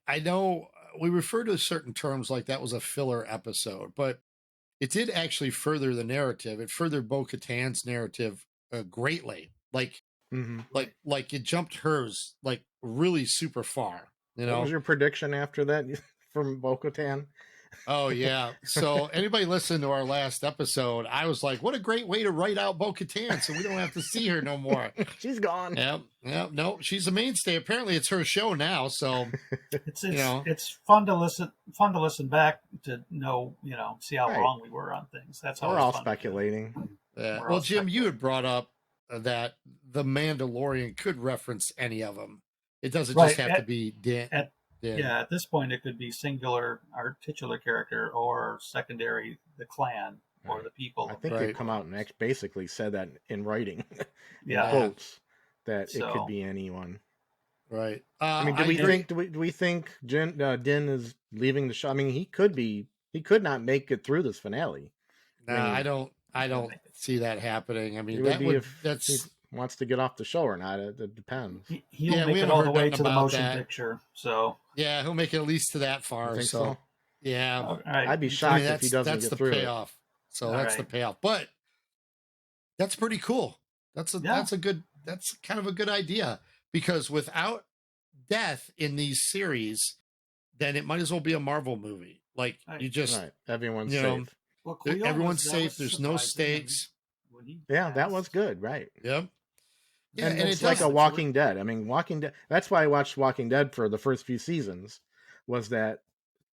I know we refer to certain terms like that was a filler episode, but it did actually further the narrative. It furthered Bo-Katan's narrative greatly. Like it jumped hers like really super far. What was your prediction after that from Bo-Katan? Oh yeah. So anybody listening to our last episode, I was like, what a great way to write out Bo-Katan so we don't have to see her no more. She's gone. Yep. No, she's a mainstay. Apparently it's her show now. So It's fun to listen back to know, see how Right. wrong we were on things. That's We're always all fun. speculating. yeah. We're Well, all Jim, you speculating. had brought up that the Mandalorian could reference any of them. It doesn't Right. just have to be Dan. Yeah, at this point it could be singular or titular character or secondary the clan. or the people. I think Right. they've come out and basically said that in writing, in Yeah. quotes, that it So- could be anyone. Right. I mean, do we think Din is leaving the show? I mean, he could not make it through this finale. No, I mean, I don't see that happening. I mean, It would be if he that's wants to get off the show or not. It depends. He'll Yeah, we make it haven't all the heard way nothing to the about motion that. picture. So yeah, he'll make it at least to that far. You think so so? yeah, all right. I'd be I shocked mean, if he doesn't that's get the through payoff. So All that's right. the payoff. But that's pretty cool. That's Yeah. that's kind of a good idea, because without death in these series, then it might as well be a Marvel movie. Like Right. you it. just Right, everyone's you know, safe. Well, Cleo everyone's that safe. There's no surprising stakes. when he Yeah, that was passed. good. Right. Yep. Yeah, and and it's it like does. a Walking Dead. I mean, Walking Dead. That's why I watched Walking Dead for the first few seasons. Was that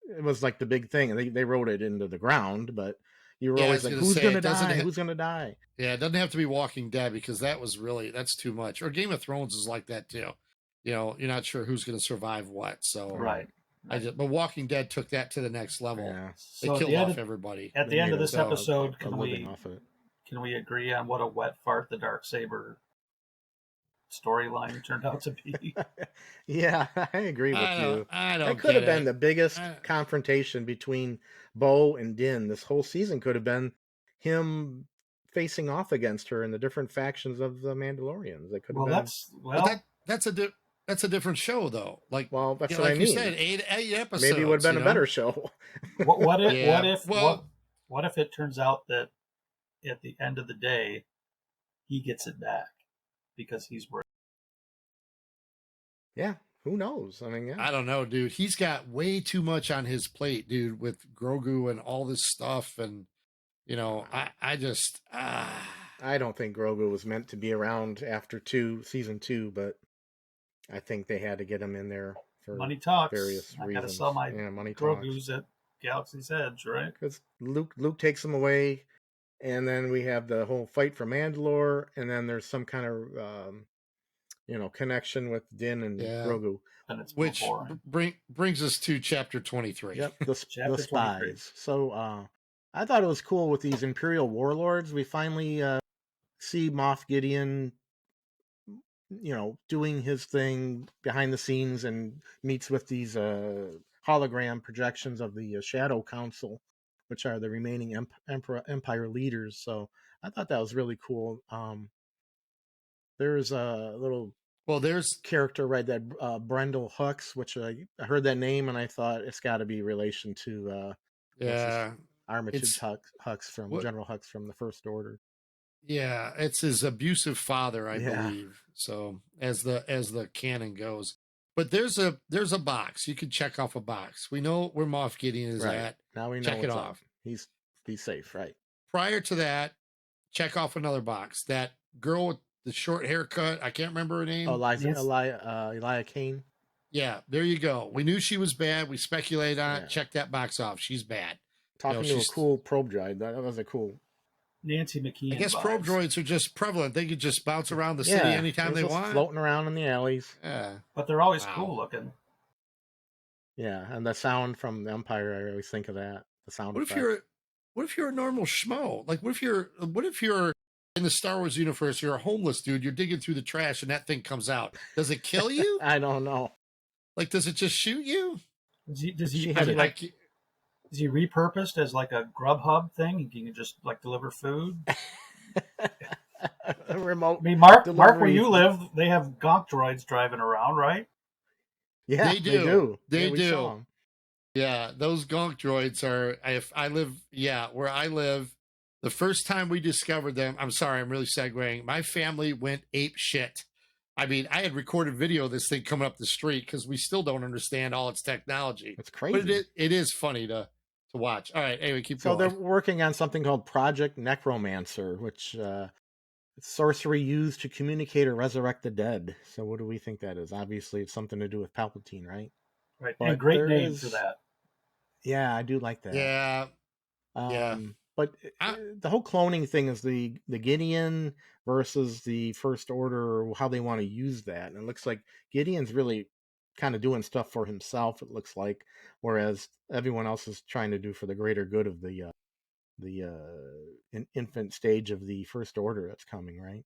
it was like the big thing, and they wrote it into the ground, but you were Yeah, I always was like, gonna "Who's say, gonna it doesn't die? ha- Who's gonna die?" Yeah, it doesn't have to be Walking Dead, because that's too much. Or Game of Thrones is like that too. You know, you're not sure who's going to survive what. So Right. but Walking Dead took that to the next level. Yeah, They So at killed the end off of, everybody. at They the end made of this a episode, living off of it. can we agree on what a wet fart the Darksaber storyline turned out to be? Yeah, I agree with you. I don't That could have get been it. the biggest I- confrontation between Bo and Din. This whole season could have been him facing off against her in the different factions of the Mandalorians. It could have Well, been. But that's a different show though. Like Well, that's yeah, what I like mean. you said, eight episodes. Maybe it would have been you a know? better show. what if Yeah, well- what if it turns out that at the end of the day he gets it back because he's worth Yeah, who knows? I mean, yeah. I don't know, dude. He's got way too much on his plate, dude, with Grogu and all this stuff, and you know, I just I don't think Grogu was meant to be around after season 2, but I think they had to get him in there for money talks. various I reasons. gotta sell my money talks. Grogu's at Galaxy's Edge, right? Because Luke takes him away, and then we have the whole fight for Mandalore, and then there's some kind of connection with Din and Yeah. Grogu. And it's more which boring. brings us to chapter 23. Yep, Chapter the 23. spies. So I thought it was cool with these Imperial warlords. We finally see Moff Gideon, doing his thing behind the scenes and meets with these hologram projections of the Shadow Council, which are the remaining Empire leaders. So I thought that was really cool. There's a little there's character, right, that Brendel Hux, which I heard that name and I thought it's got to be relation to Armitage Hux from General Hux from the First Order. Yeah, it's his abusive father, I Yeah. believe. So as the canon goes, but there's a box you can check off a box. We know where Moff Gideon is at. Now we know check it what's off. up. He's safe, right? Prior to that, check off another box. That girl with the short haircut, I can't remember her name. Elia Kane. Yeah, there you go. We knew she was bad. We speculated on Yeah. it. Check that box off. She's bad. Talking to a cool probe droid. That was a cool. Nancy McKeon. I guess vibes. probe droids are just prevalent. They could just bounce around the city anytime they just want. floating around in the alleys. Yeah. But they're always Wow. cool looking. Yeah, and the sound from the Empire, I always think of that. The sound. What if you're a normal schmo? Like what if you're in the Star Wars universe, you're a homeless dude, you're digging through the trash and that thing comes out. Does it kill you? I don't know. Like does it just shoot you? Does he is he repurposed as like a Grubhub thing? He can just like deliver food. A remote. I mean, Mark, delivery. where you live, they have gonk droids driving around, right? Yeah, They do. They we saw do. 'em. Yeah, those gonk droids are. If I live, where I live, the first time we discovered them, I'm sorry, I'm really segueing. My family went ape shit. I mean, I had recorded video of this thing coming up the street because we still don't understand all its technology. It's crazy. But it is funny to watch. All right, anyway, keep So going. they're working on something called Project Necromancer, which it's sorcery used to communicate or resurrect the dead. So what do we think that is? Obviously, it's something to do with Palpatine, right? Right. But And great there name is- for that. Yeah, I do like that. Yeah, But the whole cloning thing is the Gideon versus the First Order, or how they want to use that. And it looks like Gideon's really kind of doing stuff for himself, it looks like, whereas everyone else is trying to do for the greater good of the infant stage of the First Order that's coming, right?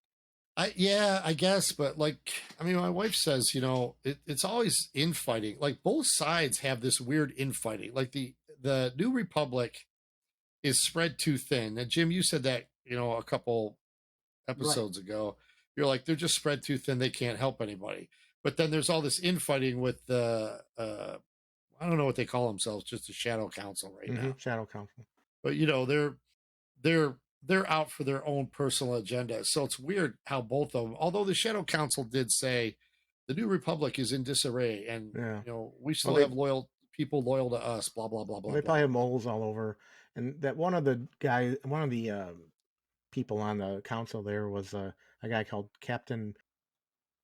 I guess, but like, I mean, my wife says, it's always infighting. Like both sides have this weird infighting. Like the New Republic is spread too thin. And Jim, you said that, a couple episodes ago. You're like, they're just spread too thin. They can't help anybody. But then there's all this infighting with the, I don't know what they call themselves, just the Shadow Council right now. Shadow Council. But they're they're out for their own personal agenda. So it's weird how both of them, although the Shadow Council did say the New Republic is in disarray, and we still have loyal people loyal to us. Blah blah blah blah. They probably have moles all over, and that one of the people on the council there was a guy called Captain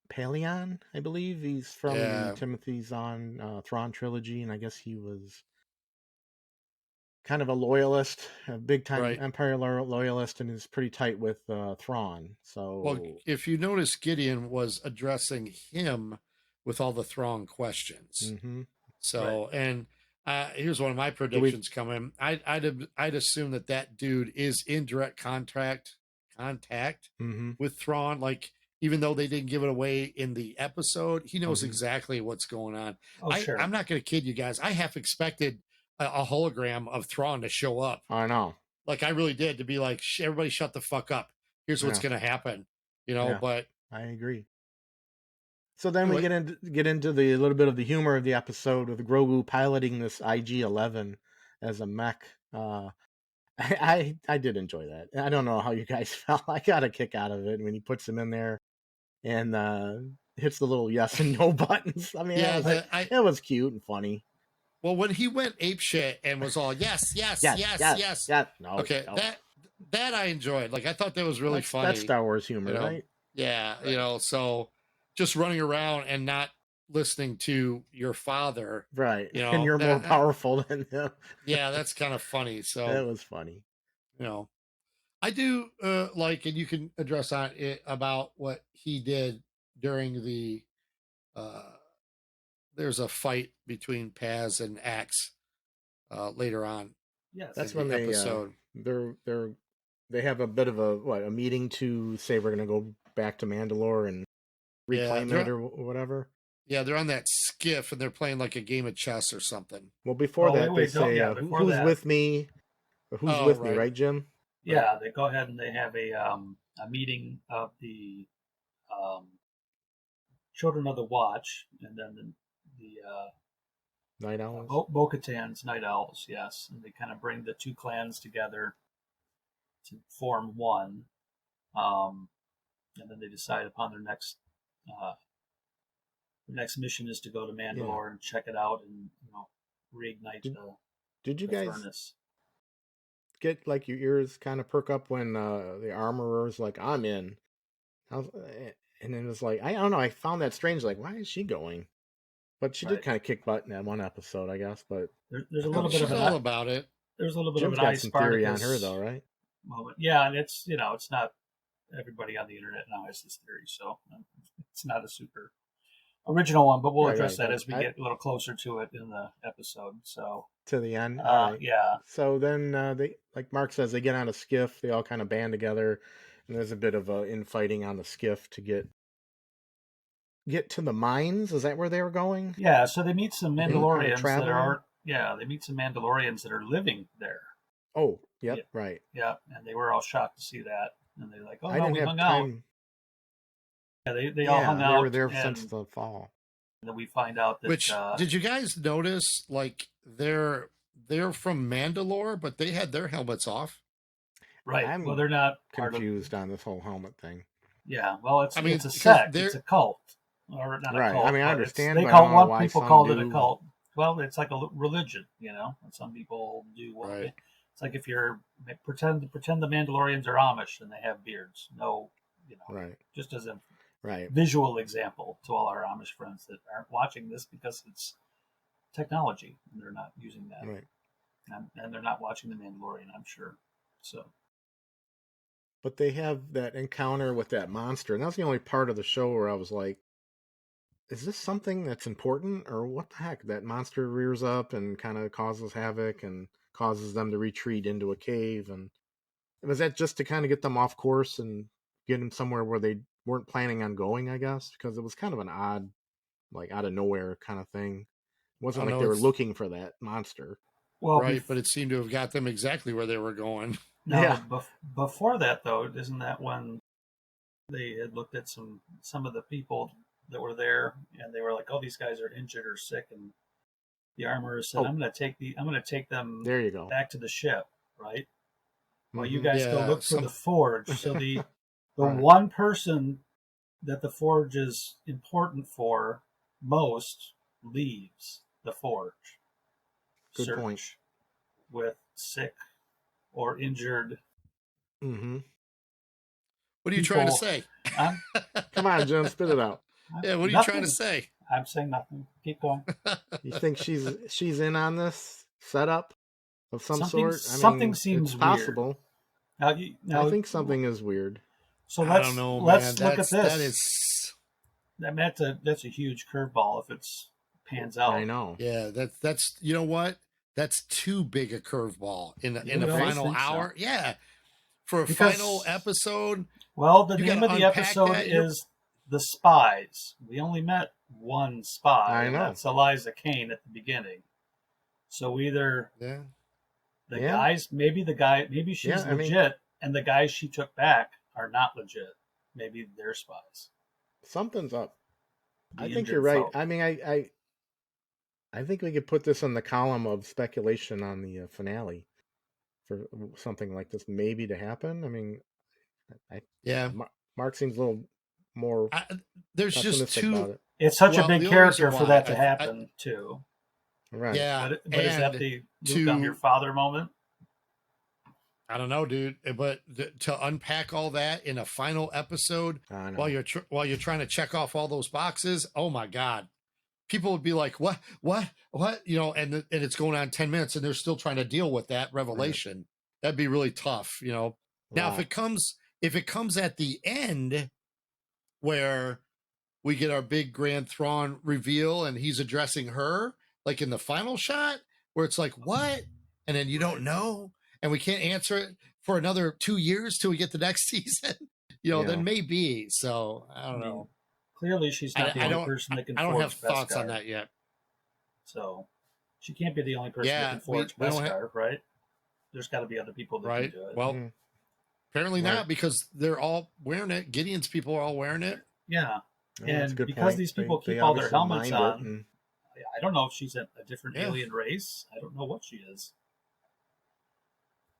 Paleon, I believe. He's from the Timothy Zahn Thrawn trilogy, and I guess he was kind of a loyalist, a big-time Empire loyalist, and is pretty tight with Thrawn. So, well, if you notice, Gideon was addressing him with all the Thrawn questions. Mm-hmm. So, and here's one of my predictions coming. I'd assume that dude is in direct contact with Thrawn. Like, even though they didn't give it away in the episode, he knows exactly what's going on. Sure. I'm not going to kid you guys. I half expected a hologram of Thrawn to show up. I know. Like, I really did, to be like, everybody shut the fuck up. Here's what's going to happen. But I agree. So then we get into the little bit of the humor of the episode with Grogu piloting this IG-11 as a mech. I did enjoy that. I don't know how you guys felt. I got a kick out of it when he puts him in there and hits the little yes and no buttons. I mean, it was cute and funny. Well, when he went apeshit and was all yes. No, okay, no. That I enjoyed. Like, I thought that was really funny. That's Star Wars humor, right? Yeah, right. So just running around and not listening to your father, right? And you're more powerful than him. Yeah, that's kind of funny. So that was funny. I do like, and you can address on it about what he did during the. There's a fight between Paz and Axe later on. Yes, that's when they they have a bit of a meeting to say we're going to go back to Mandalore and reclaim it or whatever. Yeah, they're on that skiff and they're playing like a game of chess or something. Well, before that, they say, "Who's with me?" Or who's with me, right, Jim? Yeah, they go ahead and they have a meeting of the Children of the Watch, and then the Night Owls. Bo-Katan's Night Owls, yes, and they kind of bring the two clans together to form one, and then they decide upon their next mission is to go to Mandalore and check it out and reignite Did you the guys furnace. Get like your ears kind of perk up when the armorer's like, "I'm in," and then it was like, I don't know, I found that strange. Like, why is she going? But she did kind of kick butt in that one episode, I guess. But there's a little bit of all about it. There's a little bit Jim's of an got some theory on her, though, right? Moment. Yeah, and it's it's not everybody on the internet now has this theory, so it's not a super original one. But we'll address that as we get a little closer to it in the episode. So to the end, yeah. So then they, like Mark says, they get on a skiff. They all kind of band together, and there's a bit of infighting on the skiff to get to the mines. Is that where they were going? Yeah. So they meet some Mandalorians that are. Yeah, they meet some Mandalorians that are living there. Oh, yep, right. Yeah, and they were all shocked to see that, and they're like, "Oh, I didn't we have hung time. out." Yeah, they all hung out. They were there since the fall. And then we find out that. Which did you guys notice? Like they're from Mandalore, but they had their helmets off. Right. Well, they're not confused on this whole helmet thing. Yeah. Well, it's a sect. It's a cult, or not right. a cult. I mean, I understand. They call one people called it a cult. Well, it's like a religion, Some people do. Right. It's like if you're pretend the Mandalorians are Amish and they have beards. No, right. Just as a right visual example to all our Amish friends that aren't watching this because it's technology and they're not using that. Right. And they're not watching the Mandalorian, I'm sure. So. But they have that encounter with that monster, and that's the only part of the show where I was like, is this something that's important, or what the heck? That monster rears up and kind of causes havoc and causes them to retreat into a cave. And was that just to kind of get them off course and get them somewhere where they weren't planning on going, I guess? Because it was kind of an odd, like out of nowhere kind of thing. It wasn't like they were looking for that monster. Well, right, but it seemed to have got them exactly where they were going. Now, before that, though, isn't that when they had looked at some of the people that were there, and they were like, "Oh, these guys are injured or sick," and the armorer said, "I'm going to take them. There you go. Back to the ship, right? Well, you Mhm. guys go look for the forge." So the Right. one person that the forge is important for most leaves the forge. Good Search point. with sick or injured Mm-hmm. What are you people. trying to say? Come on, Jim, spit it out. Yeah, what are you trying to say? I'm saying nothing. Keep going. You think she's in on this setup of some Something- sort? I mean, something seems it's possible. Now, I think something is weird. So I don't know, let's man. look at this. That's a huge curveball if it's pans out. I know. Yeah, that's you know what? That's too big a curveball in the always final think so. hour. Yeah, for a Because- final episode. Well, the You name gotta of the unpack episode that. is The Spies. We only met one spy, I and know. that's Eliza Kane at the beginning. So either Yeah, maybe she's Yeah, I mean- legit, and the guys she took back are not legit. Maybe they're spies. Something's up. The I think injured you're right. folk. I mean, I think we could put this in the column of speculation on the finale for something like this maybe to happen. I mean, yeah. Mark seems a little more There's just pessimistic about too. it. It's such Well, a big the only character reason for why that to I- happen too. Right. Yeah, But is that and the Luke, I'm your father moment? I don't know, dude. But to unpack all that in a final episode I know. while you're trying to check off all those boxes, oh my god, people would be like, "What? You know?" And it's going on 10 minutes, and they're still trying to deal with that revelation. That'd be really tough, you know. Now, Wow. if it comes at the end where we get our big grand Thrawn reveal, and he's addressing her, like in the final shot, where it's like, "What?" And then you don't know, and we can't answer it for another 2 years till we get the next season. You know, Yeah. then maybe. So I don't know. Clearly, she's not the I only don't. person that can I don't forge have thoughts Beskar. on that yet. So she can't be the only person Yeah, that can forge we don't Beskar, right? There's got to be other people that Right. can do it. Well, Mm. apparently Right. not, because they're all wearing it. Gideon's people are all wearing it. Yeah, Yeah, that's a and good because point. these people They keep all their obviously helmets mined it on, and- I don't know if she's a different Yeah. alien race. I don't know what she is.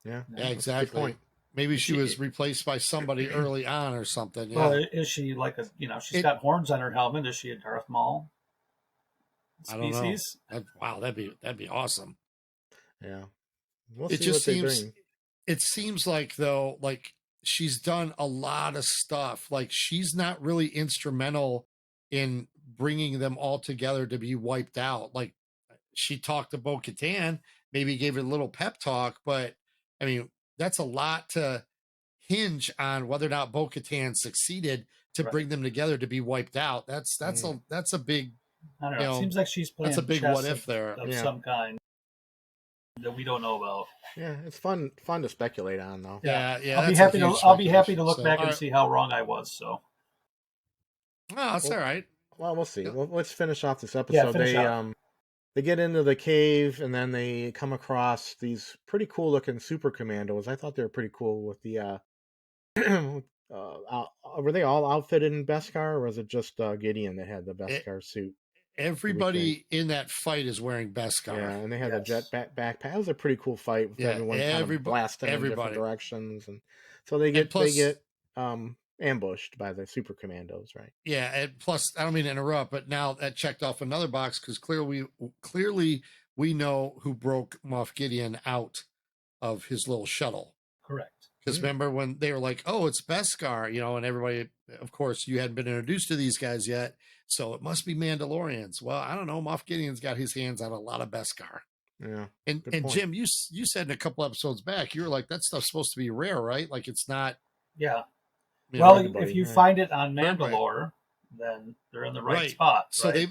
yeah. Yeah, That's a good exactly. point. Maybe Is she she- was replaced by somebody early on or something. Yeah. Well, is she like she's got horns on her helmet? Is she a Darth Maul I don't know. species? Wow, that'd be awesome. Yeah. We'll It see just what they seems bring. it seems like, though, like she's done a lot of stuff. Like she's not really instrumental in bringing them all together to be wiped out. Like she talked to Bo-Katan, maybe gave it a little pep talk, but I mean, that's a lot to hinge on whether or not Bo-Katan succeeded to Right. bring them together to be wiped out. That's Mm. a big, I don't know. you it know, seems like she's playing that's a big chess what if there. of Yeah. some kind that we don't know about. Yeah, it's fun to speculate on though. Yeah, yeah. I'll be that's a happy to. huge I'll be happy to speculation. look So, back all and right. see how wrong I was. So Oh, that's all right. Well, we'll see. Yep. Well, let's finish off this episode. finish off. They get into the cave and then they come across these pretty cool looking super commandos. I thought they were pretty cool with the were they all outfitted in Beskar, or was it just Gideon that had the Beskar suit? Everybody in that fight is wearing Beskar. Yeah, and they had Yes. the jet backpack. That was a pretty cool fight with Yeah, everyone kind of blasting in everybody. different directions, and so they get plus- ambushed by the super commandos, right? Yeah, and plus, I don't mean to interrupt, but now that checked off another box, because clearly we know who broke Moff Gideon out of his little shuttle. correct. Because remember when they were like, "Oh, it's Beskar," you know, and everybody, of course, you hadn't been introduced to these guys yet, so it must be Mandalorians. Well, I don't know. Moff Gideon's got his hands on a lot of Beskar. Yeah, And Good and point. Jim, you said in a couple episodes back, you were like, that stuff's supposed to be rare, right? Like it's not. Yeah. You know, Well, everybody, if you right. find it on Everybody. Mandalore, then they're in the right Right. spot. so right?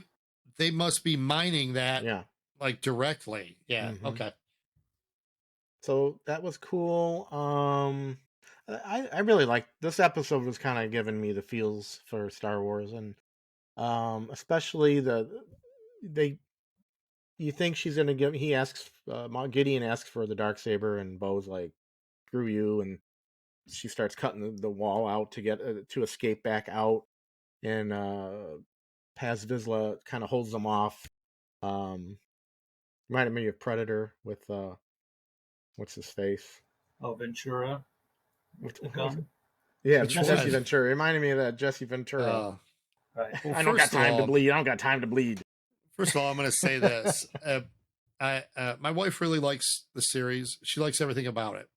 they must be mining that yeah. like directly. Yeah. Mhm. Okay. So that was cool. I really liked this episode. Was kind of giving me the feels for Star Wars, and especially they. You think she's gonna give? He asks. Gideon asks for the darksaber, and Bo's like, "Screw you!" And she starts cutting the wall out to get to escape back out, and Paz Vizsla kind of holds them off. Reminded me of Predator with what's his face? Oh, Ventura with the gun. Yeah, Which Jesse one? Ventura. Reminded me of that Jesse Ventura. Right. Well, I don't got first of time to all- bleed. I don't got time to bleed. First of all, I'm going to say this. My wife really likes the series. She likes everything about it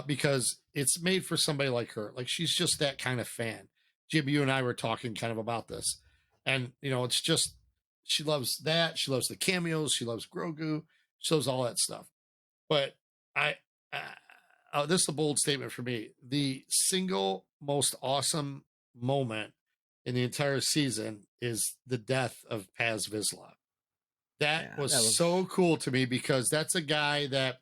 because it's made for somebody like her. Like she's just that kind of fan. Jim, you and I were talking kind of about this, and it's just she loves that. She loves the cameos. She loves Grogu. She loves all that stuff. But this is a bold statement for me. The single most awesome moment in the entire season is the death of Paz Vizsla. That was so cool to me because that's a guy that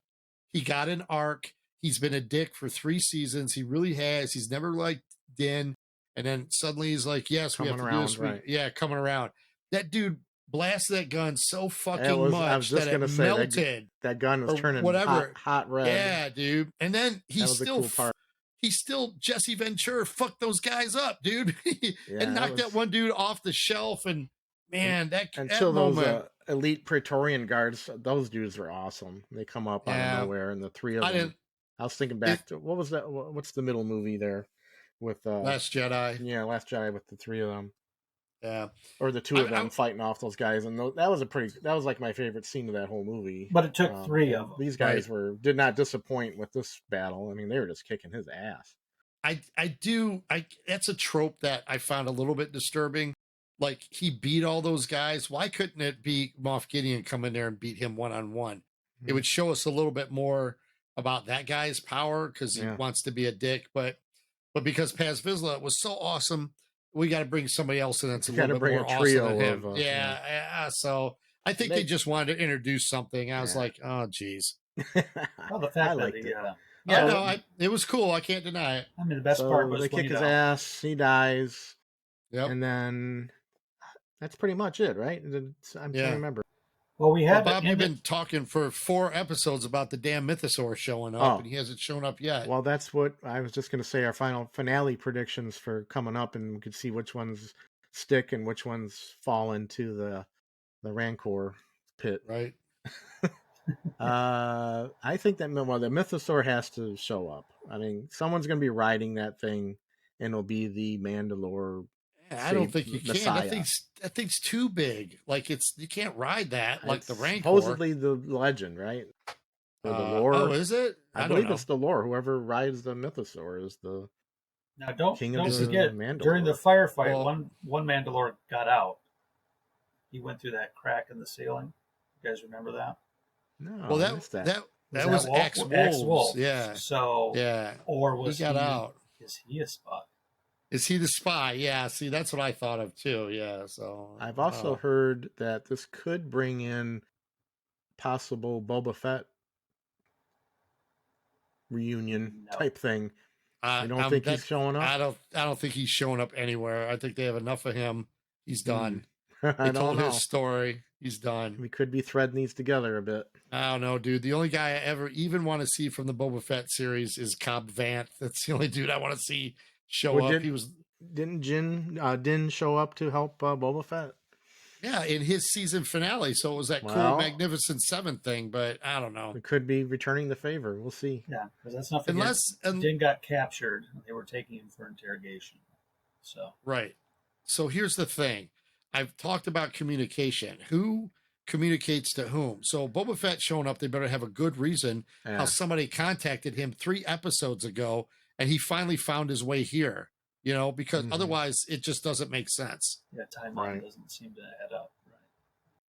he got an arc. He's been a dick for 3 seasons. He really has. He's never liked Din. And then suddenly he's like, yes, we have to do this. Right. Yeah, coming around. That dude blasted that gun so fucking much I was just that gonna it say melted. that gun was or turning whatever. hot red. Yeah, dude. And then That was a cool part. he's still Jesse Ventura fucked those guys up, dude. And knocked that one dude off the shelf. And man, until that those moment, elite Praetorian guards, those dudes were awesome. They come up out of nowhere, and the 3 of them. I was thinking back to what was that? What's the middle movie there with Last Jedi? Yeah, Last Jedi with the 3 of them. Yeah, or the 2 of them fighting off those guys, and that was like my favorite scene of that whole movie. But it took 3 of them. These guys did not disappoint with this battle. I mean, they were just kicking his ass. That's a trope that I found a little bit disturbing. Like he beat all those guys. Why couldn't it be Moff Gideon come in there and beat him one-on-one? Mm-hmm. It would show us a little bit more about that guy's power because he wants to be a dick. But because Paz Vizsla was so awesome, we got to bring somebody else in that's a little bit more awesome than him. So I think they just wanted to introduce something. I was like, oh, geez. Well, the fact that it was cool. I can't deny it. I mean, the best part was they kick his ass. He dies. Yep. And then that's pretty much it, right? I'm trying to remember. Well, Bob, you've been talking for 4 episodes about the damn Mythosaur showing up, and he hasn't shown up yet. Well, that's what I was just going to say. Our finale predictions for coming up, and we could see which ones stick and which ones fall into the Rancor pit. Right. I think that the Mythosaur has to show up. I mean, someone's going to be riding that thing, and it'll be the Mandalore. I don't think you can. That thing's too big. Like you can't ride that like the Rancor. Supposedly the legend, right? Or the lore. Oh, is it? I believe it's the lore. Whoever rides the Mythosaur is the king of the Mandalore. During the firefight, one Mandalore got out. He went through that crack in the ceiling. You guys remember that? No. Well, that was X-Wolves. Yeah. So or was he got out? Is he a spy? Is he the spy? Yeah. See, that's what I thought of too. Yeah. So I've also heard that this could bring in possible Boba Fett reunion type thing. I don't think he's showing up. I don't think he's showing up anywhere. I think they have enough of him. He's done. They told his story. He's done. We could be threading these together a bit. I don't know, dude. The only guy I ever even want to see from the Boba Fett series is Cobb Vanth. That's the only dude I want to see show up. Didn't Din show up to help Boba Fett? Yeah, in his season finale. So it was that cool Magnificent Seven thing, but I don't know. It could be returning the favor. We'll see. Yeah, because that's not Din got captured. They were taking him for interrogation. So right. So here's the thing. I've talked about communication. Who communicates to whom? So Boba Fett showing up, they better have a good reason how somebody contacted him 3 episodes ago, and he finally found his way here. Because otherwise it just doesn't make sense. Yeah, timeline doesn't seem to add up. Right.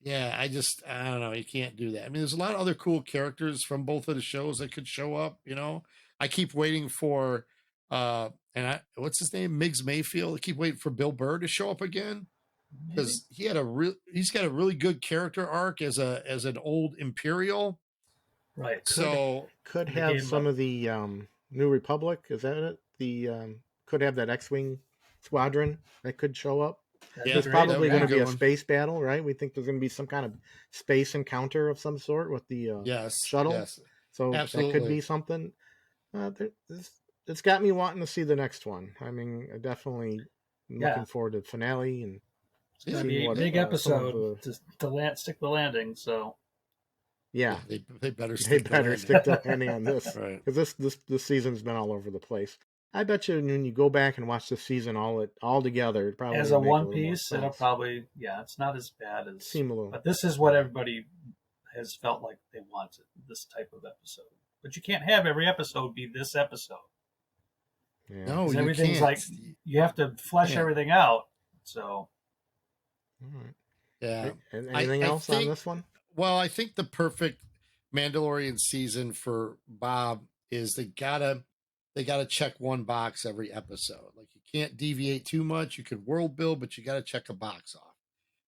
Yeah, I don't know. You can't do that. I mean, there's a lot of other cool characters from both of the shows that could show up. I keep waiting for what's his name, Miggs Mayfield. I keep waiting for Bill Burr to show up again because he's got a really good character arc as an old Imperial. Right. So Could They have gave him some a of the New Republic. Is that it? The could have that X-wing squadron that could show up. that'd yeah, be There's great. that probably would be going a to Yeah. be good a one. space battle, right? We think there's going to be some kind of space encounter of some sort with the Yes, shuttle. yes, So that could be absolutely. something. It's got me wanting to see the next one. I mean, I definitely Yeah. looking forward to the finale and It's going to seeing be a what big some of episode the to stick the landing. So, Yeah, yeah they better they stick the better landing. stick the landing on this Right. because this season's been all over the place. I bet you when you go back and watch this season all together, it probably as will a make a one little more piece, it'll sense. probably, it's not as bad as, Seem a little, but this is what everybody has felt like they wanted, this type of episode. But you can't have every episode be this episode. yeah. No, Because you everything's can't. like, you have to flesh Yeah. everything out. So, All right. Yeah. Anything I else on think, this one? well, I think the perfect Mandalorian season for Bob is they gotta check one box every episode. Like you can't deviate too much. You could world build, but you gotta check a box off.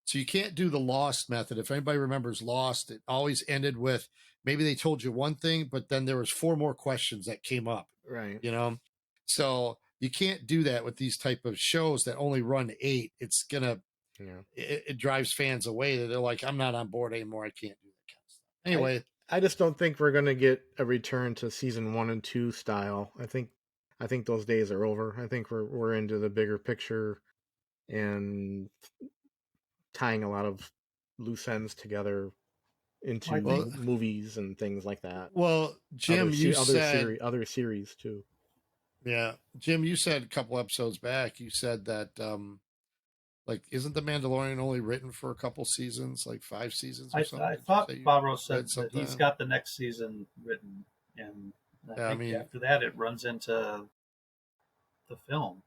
So you can't do the Lost method. If anybody remembers Lost, it always ended with maybe they told you one thing, but then there was 4 more questions that came up. Right. You know, so you can't do that with these type of shows that only run 8. It's gonna Yeah. it drives fans away. That they're like, I'm not on board anymore. I can't do that kind of stuff. Anyway, I just don't think we're going to get a return to season 1 and 2 style. I think those days are over. I think we're into the bigger picture and tying a lot of loose ends together into I think, movies and things like that. well, Jim, you said, other series too. yeah, Jim, you said a couple episodes back, you said that, like, isn't the Mandalorian only written for a couple seasons, like 5 seasons or something? I thought Bob Rose read said that something? he's got the next season written. And Yeah, I think mean- after that, it runs into the film.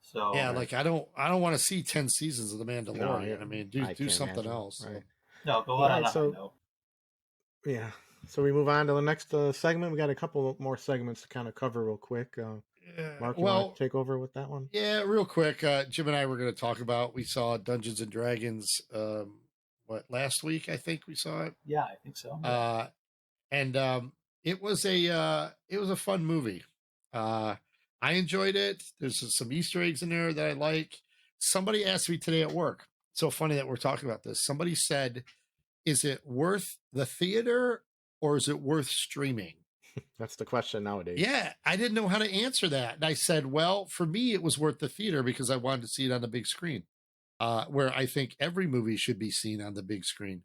So, Yeah, like I don't want to see 10 seasons of the Mandalorian. yeah, I mean, I do can't something imagine, else. So. right. no, go All on right, a high so- note. Yeah. So we move on to the next segment. We got a couple more segments to kind of cover real quick. Mark, you want to take over with that one? Yeah, real quick. Jim and I were going to talk about. We saw Dungeons and Dragons. Last week? I think we saw it. Yeah, I think so. And it was a fun movie. I enjoyed it. There's some Easter eggs in there that I like. Somebody asked me today at work. So funny that we're talking about this. Somebody said, "Is it worth the theater or is it worth streaming?" That's the question nowadays. Yeah, I didn't know how to answer that. And I said, well, for me, it was worth the theater because I wanted to see it on the big screen, where I think every movie should be seen on the big screen,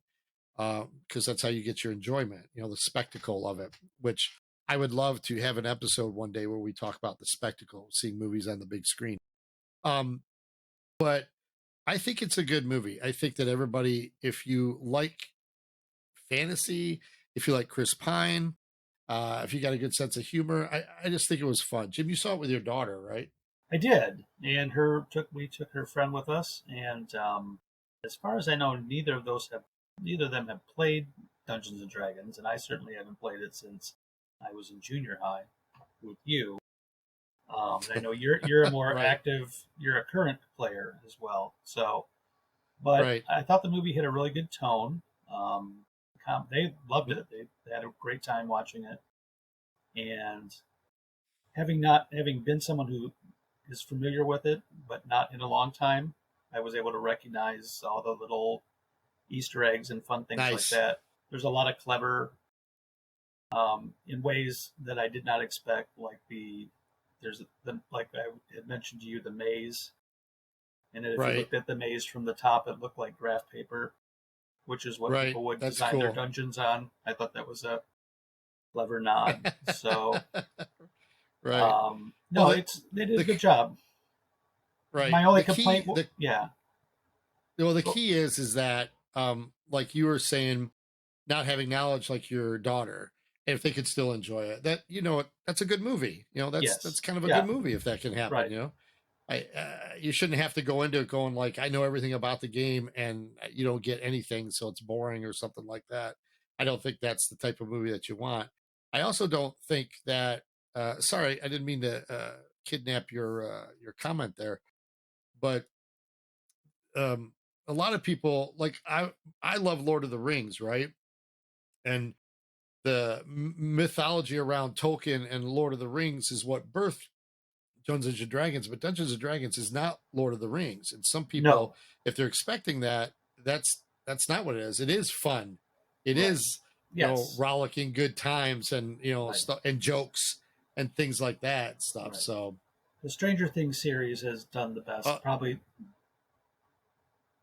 because that's how you get your enjoyment, the spectacle of it, which I would love to have an episode one day where we talk about the spectacle of seeing movies on the big screen. But I think it's a good movie. I think that everybody, if you like fantasy, if you like Chris Pine, if you got a good sense of humor, I just think it was fun. Jim, you saw it with your daughter, right? I did, and we took her friend with us, and as far as I know, neither of them have played Dungeons and Dragons, and I certainly haven't played it since I was in junior high with you. And I know you're a more Right. active, you're a current player as well. So, but Right. I thought the movie had a really good tone. They loved it. They had a great time watching it, and having been someone who is familiar with it, but not in a long time, I was able to recognize all the little Easter eggs and fun things Nice. like that. There's a lot of clever, in ways that I did not expect. Like like I had mentioned to you, the maze, and if Right. you looked at the maze from the top, it looked like graph paper, which is what Right. people would That's design their cool. dungeons on. I thought that was a clever nod. So, Right. no, Well, they did a good job. Right. My only The key- complaint, yeah, Well, the key is that, like you were saying, not having knowledge like your daughter, if they could still enjoy it, that's a good movie. Yes. That's kind of a Yeah. good movie if that can happen. Right. You shouldn't have to go into it going like, I know everything about the game and you don't get anything, so it's boring or something like that. I don't think that's the type of movie that you want. I also don't think that. Sorry, I didn't mean to kidnap your comment there, but a lot of people like I love Lord of the Rings, right? And mythology around Tolkien and Lord of the Rings is what birthed Dungeons and Dragons, but Dungeons and Dragons is not Lord of the Rings. And some people, if they're expecting that, that's not what it is. It is fun. It is, rollicking good times and, stuff and jokes and things like that stuff. Right. So the Stranger Things series has done the best, probably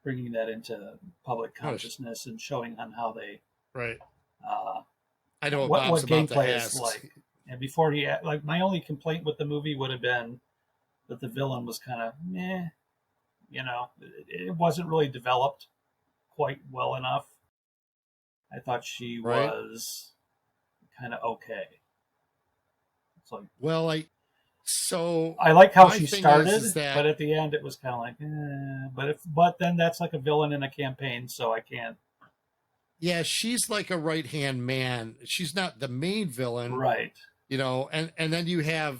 bringing that into public consciousness and showing on how they, I know what gameplay is like. And before my only complaint with the movie would have been that the villain was kind of meh, it wasn't really developed quite well enough. I thought she was kind of okay. It's like, I like how she started, but at the end it was kind of like, but then that's like a villain in a campaign, so I can't. Yeah, she's like a right-hand man. She's not the main villain. Right. And then you have,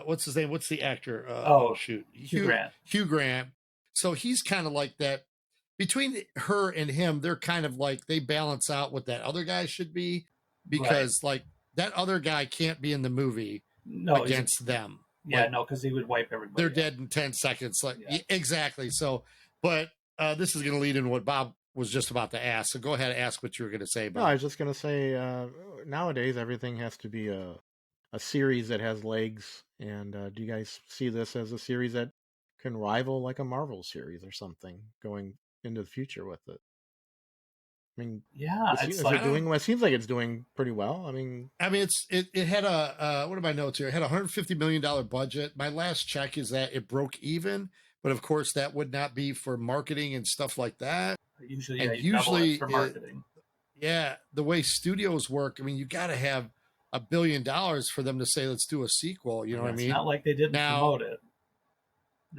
what's his name? What's the actor? Hugh Grant. Hugh Grant. So he's kind of like that. Between her and him, they're kind of like, they balance out what that other guy should be, because like that other guy can't be in the movie against them. Yeah, because he would wipe everybody. They're dead in 10 seconds. Exactly. So, but this is going to lead into what Bob was just about to ask. So go ahead and ask what you were going to say, Bob. No, I was just going to say, nowadays everything has to be a series that has legs. And do you guys see this as a series that can rival like a Marvel series or something going into the future with it? I mean, it seems like it's doing pretty well. I mean, it had a what are my notes here? It had a $150 million budget. My last check is that it broke even, but of course that would not be for marketing and stuff like that. Usually for marketing. The way studios work, I mean, you got to have $1 billion for them to say, let's do a sequel. You know what I mean? It's not like they didn't promote it.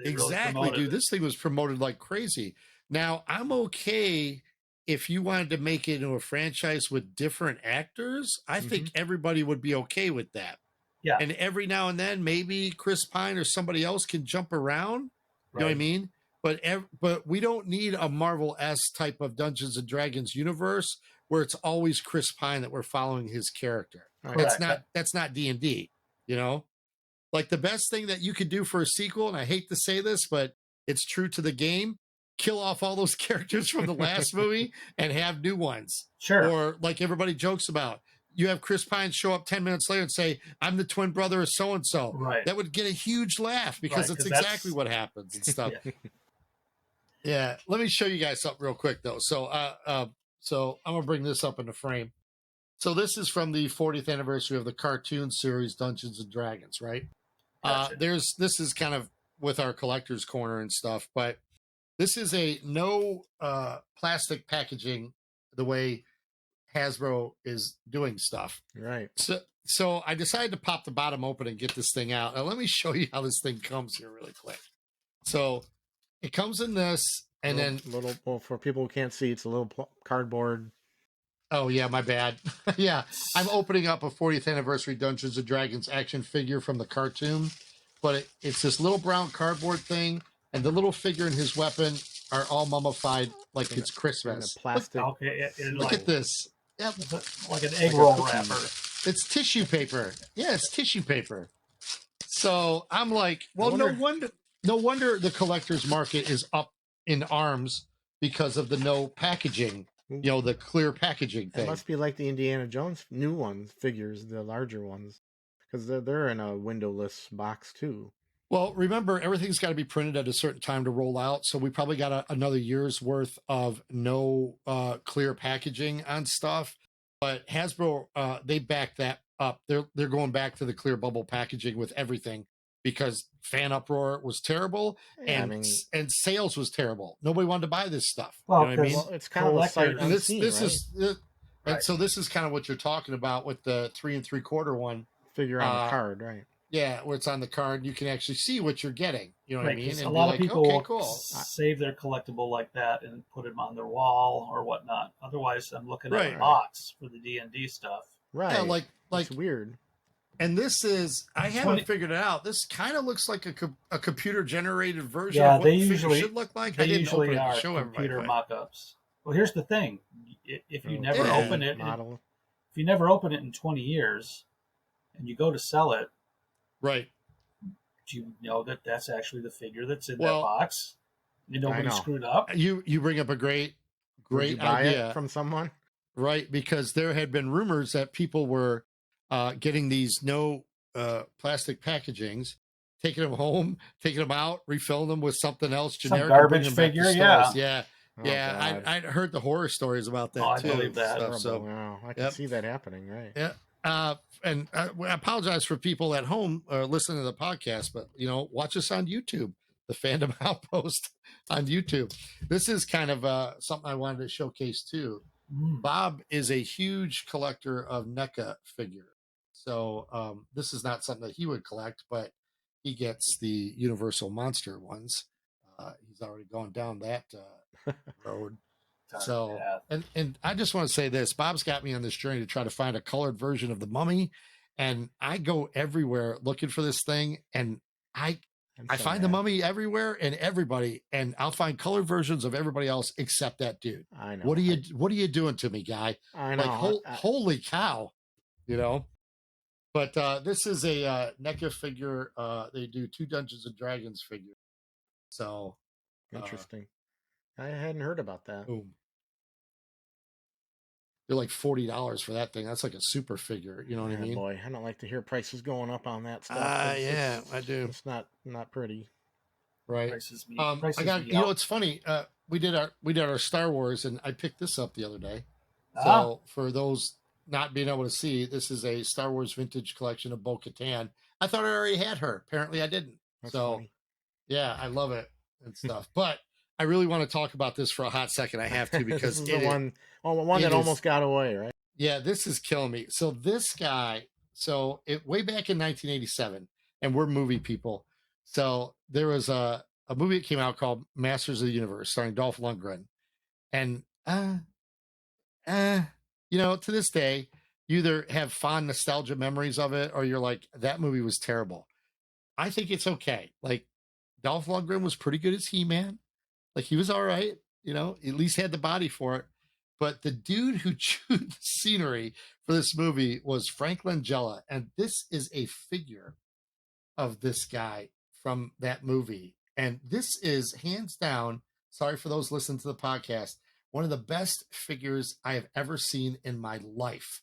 Exactly, dude. This thing was promoted like crazy. Now, I'm okay if you wanted to make it into a franchise with different actors. I think everybody would be okay with that. Yeah. And every now and then, maybe Chris Pine or somebody else can jump around. You know what I mean? But we don't need a Marvel-esque type of Dungeons and Dragons universe where it's always Chris Pine that we're following his character. Correct. That's not D&D, Like the best thing that you could do for a sequel, and I hate to say this, but it's true to the game, kill off all those characters from the last movie and have new ones. Sure. Or like everybody jokes about, you have Chris Pine show up 10 minutes later and say, I'm the twin brother of so-and-so. Right. That would get a huge laugh because it's exactly what happens and stuff. Yeah. Let me show you guys something real quick though. So I'm going to bring this up in the frame. So this is from the 40th anniversary of the cartoon series Dungeons and Dragons, right? Gotcha. This is kind of with our collector's corner and stuff, but this is a no plastic packaging the way Hasbro is doing stuff. Right. So I decided to pop the bottom open and get this thing out. Now let me show you how this thing comes here really quick. So it comes in this, and then for people who can't see, it's a little cardboard. Oh yeah, my bad. Yeah, I'm opening up a 40th anniversary Dungeons and Dragons action figure from the cartoon, but it's this little brown cardboard thing, and the little figure and his weapon are all mummified like it's Christmas. Plastic. Look at this. Yep. Like an egg roll wrapper. It's tissue paper. Yeah, it's tissue paper. So I'm like, well, no wonder the collector's market is up in arms because of the no packaging. The clear packaging thing. It must be like the Indiana Jones new ones figures, the larger ones, because they're in a windowless box too. Well, remember, everything's got to be printed at a certain time to roll out, so we probably got another year's worth of no clear packaging on stuff. But Hasbro, they back that up. They're going back to the clear bubble packaging with everything because fan uproar was terrible and sales was terrible. Nobody wanted to buy this stuff. Well, you know what I mean? Well, it's kind of a sight unseen, and so this is kind of what you're talking about with the 3 3/4 one figure on the card, right? Yeah, where it's on the card, you can actually see what you're getting. You know what I mean? And a lot of people save their collectible like that and put them on their wall or whatnot. Otherwise, I'm looking at a box for the D&D stuff. Right. Yeah, like it's weird. And this is, I haven't figured it out. This kind of looks like a computer-generated version of what the figure should look like. They usually are computer mock-ups. Well, here's the thing. If you never open it, if you never open it in 20 years and you go to sell it, Right. do you know that that's actually the figure that's in Well, that box? And nobody know. screwed up? You bring up a great Would you buy idea it from someone? right? Because there had been rumors that people were getting these no plastic packagings, taking them home, taking them out, refilling them with something else Some generic, and garbage bringing them back to figure, stores. yeah. Yeah. Oh, I'd heard the horror stories about that I too. believe that. Stuff, so Wow, I can Yep. see that happening, right? yeah. And I apologize for people at home listening to the podcast, but watch us on YouTube, the Fandom Outpost on YouTube. This is kind of something I wanted to showcase too. Bob is a huge collector of NECA figure, so this is not something that he would collect, but he gets the Universal Monster ones. He's already gone down that road. So, and I just want to say this: Bob's got me on this journey to try to find a colored version of the Mummy, and I go everywhere looking for this thing, and I find the Mummy everywhere and everybody, and I'll find colored versions of everybody else except that dude. I know. What are you doing to me, guy? I know. Like, holy cow, But this is a NECA figure. They do 2 Dungeons and Dragons figure. So interesting. I hadn't heard about that. Boom. They're like $40 for that thing. That's like a super figure. You know what I mean? Boy, I don't like to hear prices going up on that stuff. Yeah, I do. It's not pretty. Right. Prices I got. It's funny. We did our Star Wars, and I picked this up the other day. So for those not being able to see, this is a Star Wars vintage collection of Bo-Katan. I thought I already had her. Apparently, I didn't. That's so funny. Yeah, I love it and stuff. But I really want to talk about this for a hot second. I have to because this is the one that almost got away, right? Yeah, this is killing me. So this guy, way back in 1987, and we're movie people. So there was a movie that came out called Masters of the Universe, starring Dolph Lundgren, and to this day, you either have fond nostalgia memories of it, or you're like, that movie was terrible. I think it's okay. Like, Dolph Lundgren was pretty good as He-Man. Like, he was all right, at least had the body for it. But the dude who chewed the scenery for this movie was Frank Langella. And this is a figure of this guy from that movie. And this is hands down, sorry for those listening to the podcast, one of the best figures I have ever seen in my life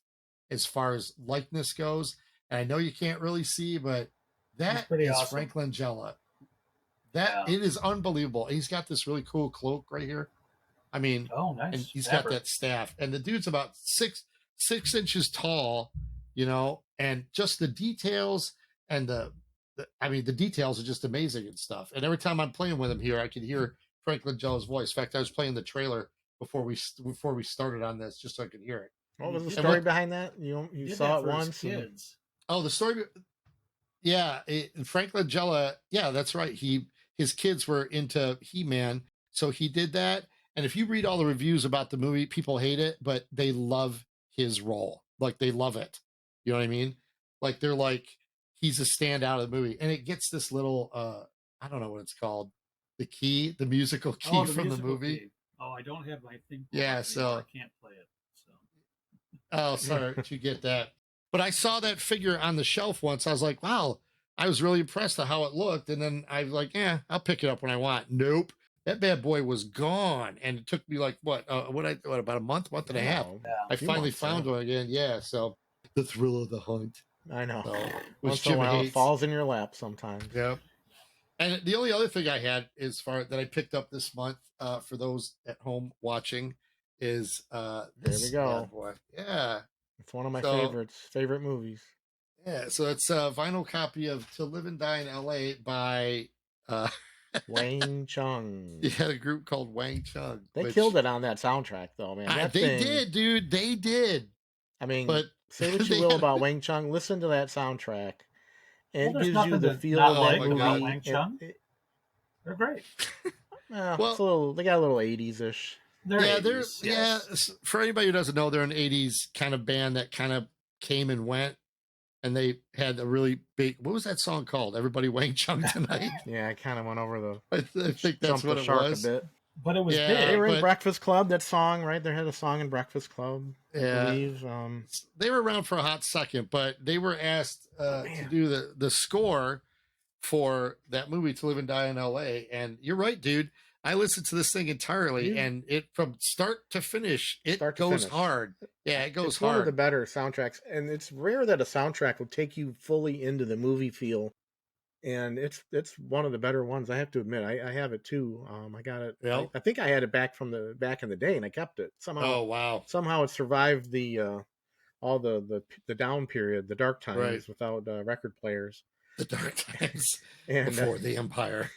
as far as likeness goes. And I know you can't really see, but that is awesome. Frank Langella. It is unbelievable. He's got this really cool cloak right here. I mean, nice. And he's got that staff, and the dude's about 6 inches tall, and just the details and the details are just amazing and stuff. And every time I'm playing with him here, I can hear Frank Langella's voice. In fact, I was playing the trailer before we started on this, just so I could hear it. What was the story behind that? You saw it once. Kids. The story. Yeah, Frank Langella. Yeah, that's right. His kids were into He-Man, so he did that. And if you read all the reviews about the movie, people hate it, but they love his role. Like, they love it. You know what I mean? Like, they're like, he's a standout of the movie. And it gets this little, I don't know what it's called. The musical key from the movie. Key. I don't have my thing. Yeah, so I can't play it. So. Oh, sorry, you get that. But I saw that figure on the shelf once. I was like, wow, I was really impressed at how it looked. And then I was like, I'll pick it up when I want. Nope. That bad boy was gone, and it took me like about a month and a half. Yeah. I finally found one again. Yeah, so the thrill of the hunt. I know. So, Once in a while, it falls in your lap sometimes. Yeah. And the only other thing I had that I picked up this month for those at home watching is this. There we go. Bad boy. Yeah, it's one of my favorite movies. Yeah, so it's a vinyl copy of To Live and Die in L.A. by. Wang Chung. You had a group called Wang Chung. They killed it on that soundtrack, though, man. They did, dude. They did. I mean, but say what you will about Wang Chung. Listen to that soundtrack. And it gives you the feel of that movie. Wang Chung. They're great. They got a little 80s-ish. They're 80s, yes. For anybody who doesn't know, they're an 80s kind of band that kind of came and went. And they had a really big, what was that song called? Everybody Wang Chung Tonight? Yeah, I kind of went over I think that's what it was. A bit. but it was Yeah, They big. were in but Breakfast Club. That song, right? They had a song in Breakfast Club, I yeah, believe. they were around for a hot second, but they were asked to Man. do the score for that movie To Live and Die in L.A. And you're right, dude. I listened to this thing entirely, and it from start to finish, it Start to goes finish. hard. Yeah, it goes It's one of the hard. better soundtracks, and it's rare that a soundtrack will take you fully into the movie feel. And it's one of the better ones. I have to admit, I have it too. I got it. Yep. I think I had it back back in the day, and I kept it somehow. Oh wow! Somehow it survived all the down period, the dark times, Right. without record players. The dark times And before the Empire.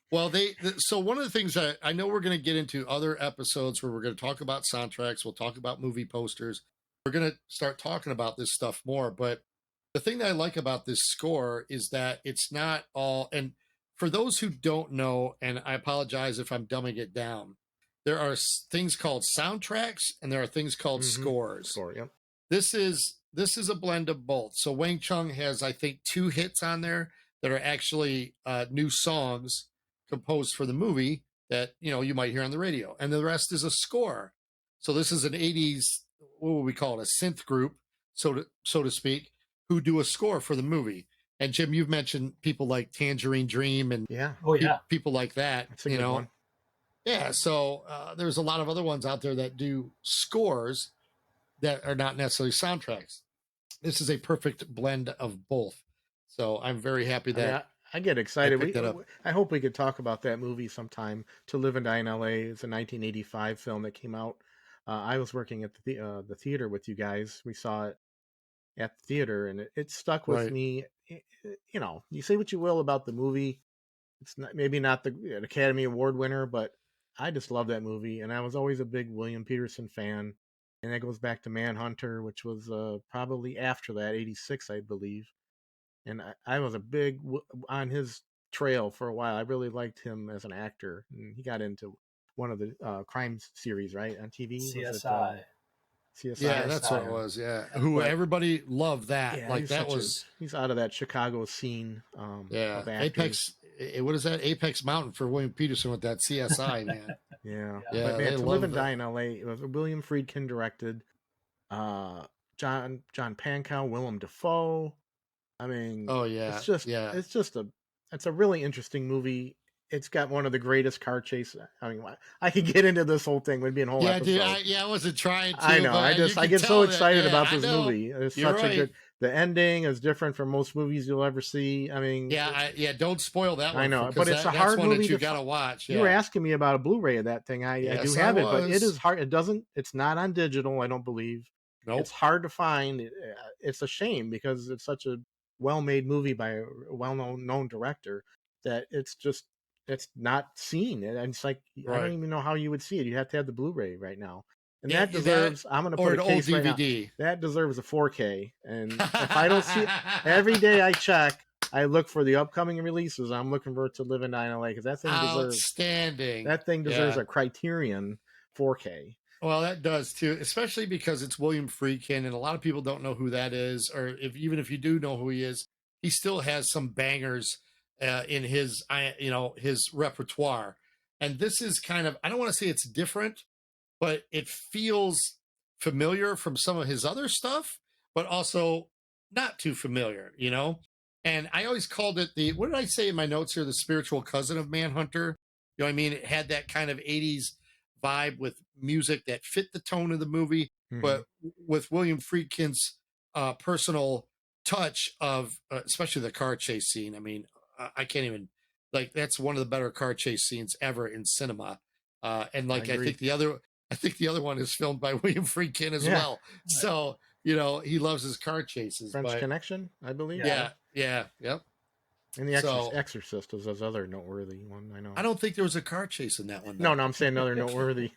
Well, so one of the things that I know we're going to get into other episodes where we're going to talk about soundtracks, we'll talk about movie posters. We're going to start talking about this stuff more. But the thing that I like about this score is that it's not all. And for those who don't know, and I apologize if I'm dumbing it down, there are things called soundtracks and there are things called scores. Score, yep. This is a blend of both. So Wang Chung has, I think, 2 hits on there that are actually new songs composed for the movie that you might hear on the radio, and the rest is a score. So this is an 80s, what would we call it, a synth group, so to speak, who do a score for the movie. And Jim, you've mentioned people like Tangerine Dream and people like that. That's a good one. Yeah, so there's a lot of other ones out there that do scores that are not necessarily soundtracks. This is a perfect blend of both. So I'm very happy that I get excited. I hope we could talk about that movie sometime. To Live and Die in L.A. It's a 1985 film that came out. I was working at the theater with you guys. We saw it at the theater, and it stuck with me. You say what you will about the movie. It's maybe not an Academy Award winner, but I just love that movie, and I was always a big William Peterson fan. And that goes back to Manhunter, which was probably after that, 86, I believe. And I was a big on his trail for a while. I really liked him as an actor. And he got into one of the crime series, right, on TV. CSI. CSI. Yeah, that's what it was. Yeah, everybody loved that. Yeah, he's out of that Chicago scene. Of Apex. What is that? Apex Mountain for William Peterson with that CSI, man. Yeah. But man, To Live and Die in L.A. It was William Friedkin directed. John Pankow, Willem Dafoe. I mean, it's a really interesting movie. It's got one of the greatest car chases. I mean, I could get into this whole thing. Would be a whole episode. Dude, I wasn't trying to. I know. I get so excited about this movie. It's You're such right. a good. The ending is different from most movies you'll ever see. I mean, don't spoil that one. I know, but it's a hard movie that you gotta watch. You were asking me about a Blu-ray of that thing. I do have it, but it is hard. It's not on digital, I don't believe. Nope. It's hard to find. It's a shame because it's such a well-made movie by a well-known director that it's not seen. And it's like, I don't even know how you would see it. You have to have the Blu-ray right now. And that deserves, I'm going to put a case right now. That deserves a 4K. And if I don't see it, every day I check, I look for the upcoming releases. I'm looking for it To Live in LA because that thing deserves a Criterion 4K. Well, that does too, especially because it's William Friedkin, and a lot of people don't know who that is, or even if you do know who he is, he still has some bangers in his repertoire. And this is kind of, I don't want to say it's different, but it feels familiar from some of his other stuff, but also not too familiar, And I always called it what did I say in my notes here? The spiritual cousin of Manhunter. You know what I mean? It had that kind of 80s vibe with music that fit the tone of the movie, but with William Friedkin's personal touch of, especially the car chase scene. I mean, I can't even, that's one of the better car chase scenes ever in cinema. And I think the other one is filmed by William Friedkin as well. So, he loves his car chases. French Connection, I believe. Yep. And the Exorcist was his other noteworthy one, I know. I don't think there was a car chase in that one. No, I'm saying another noteworthy.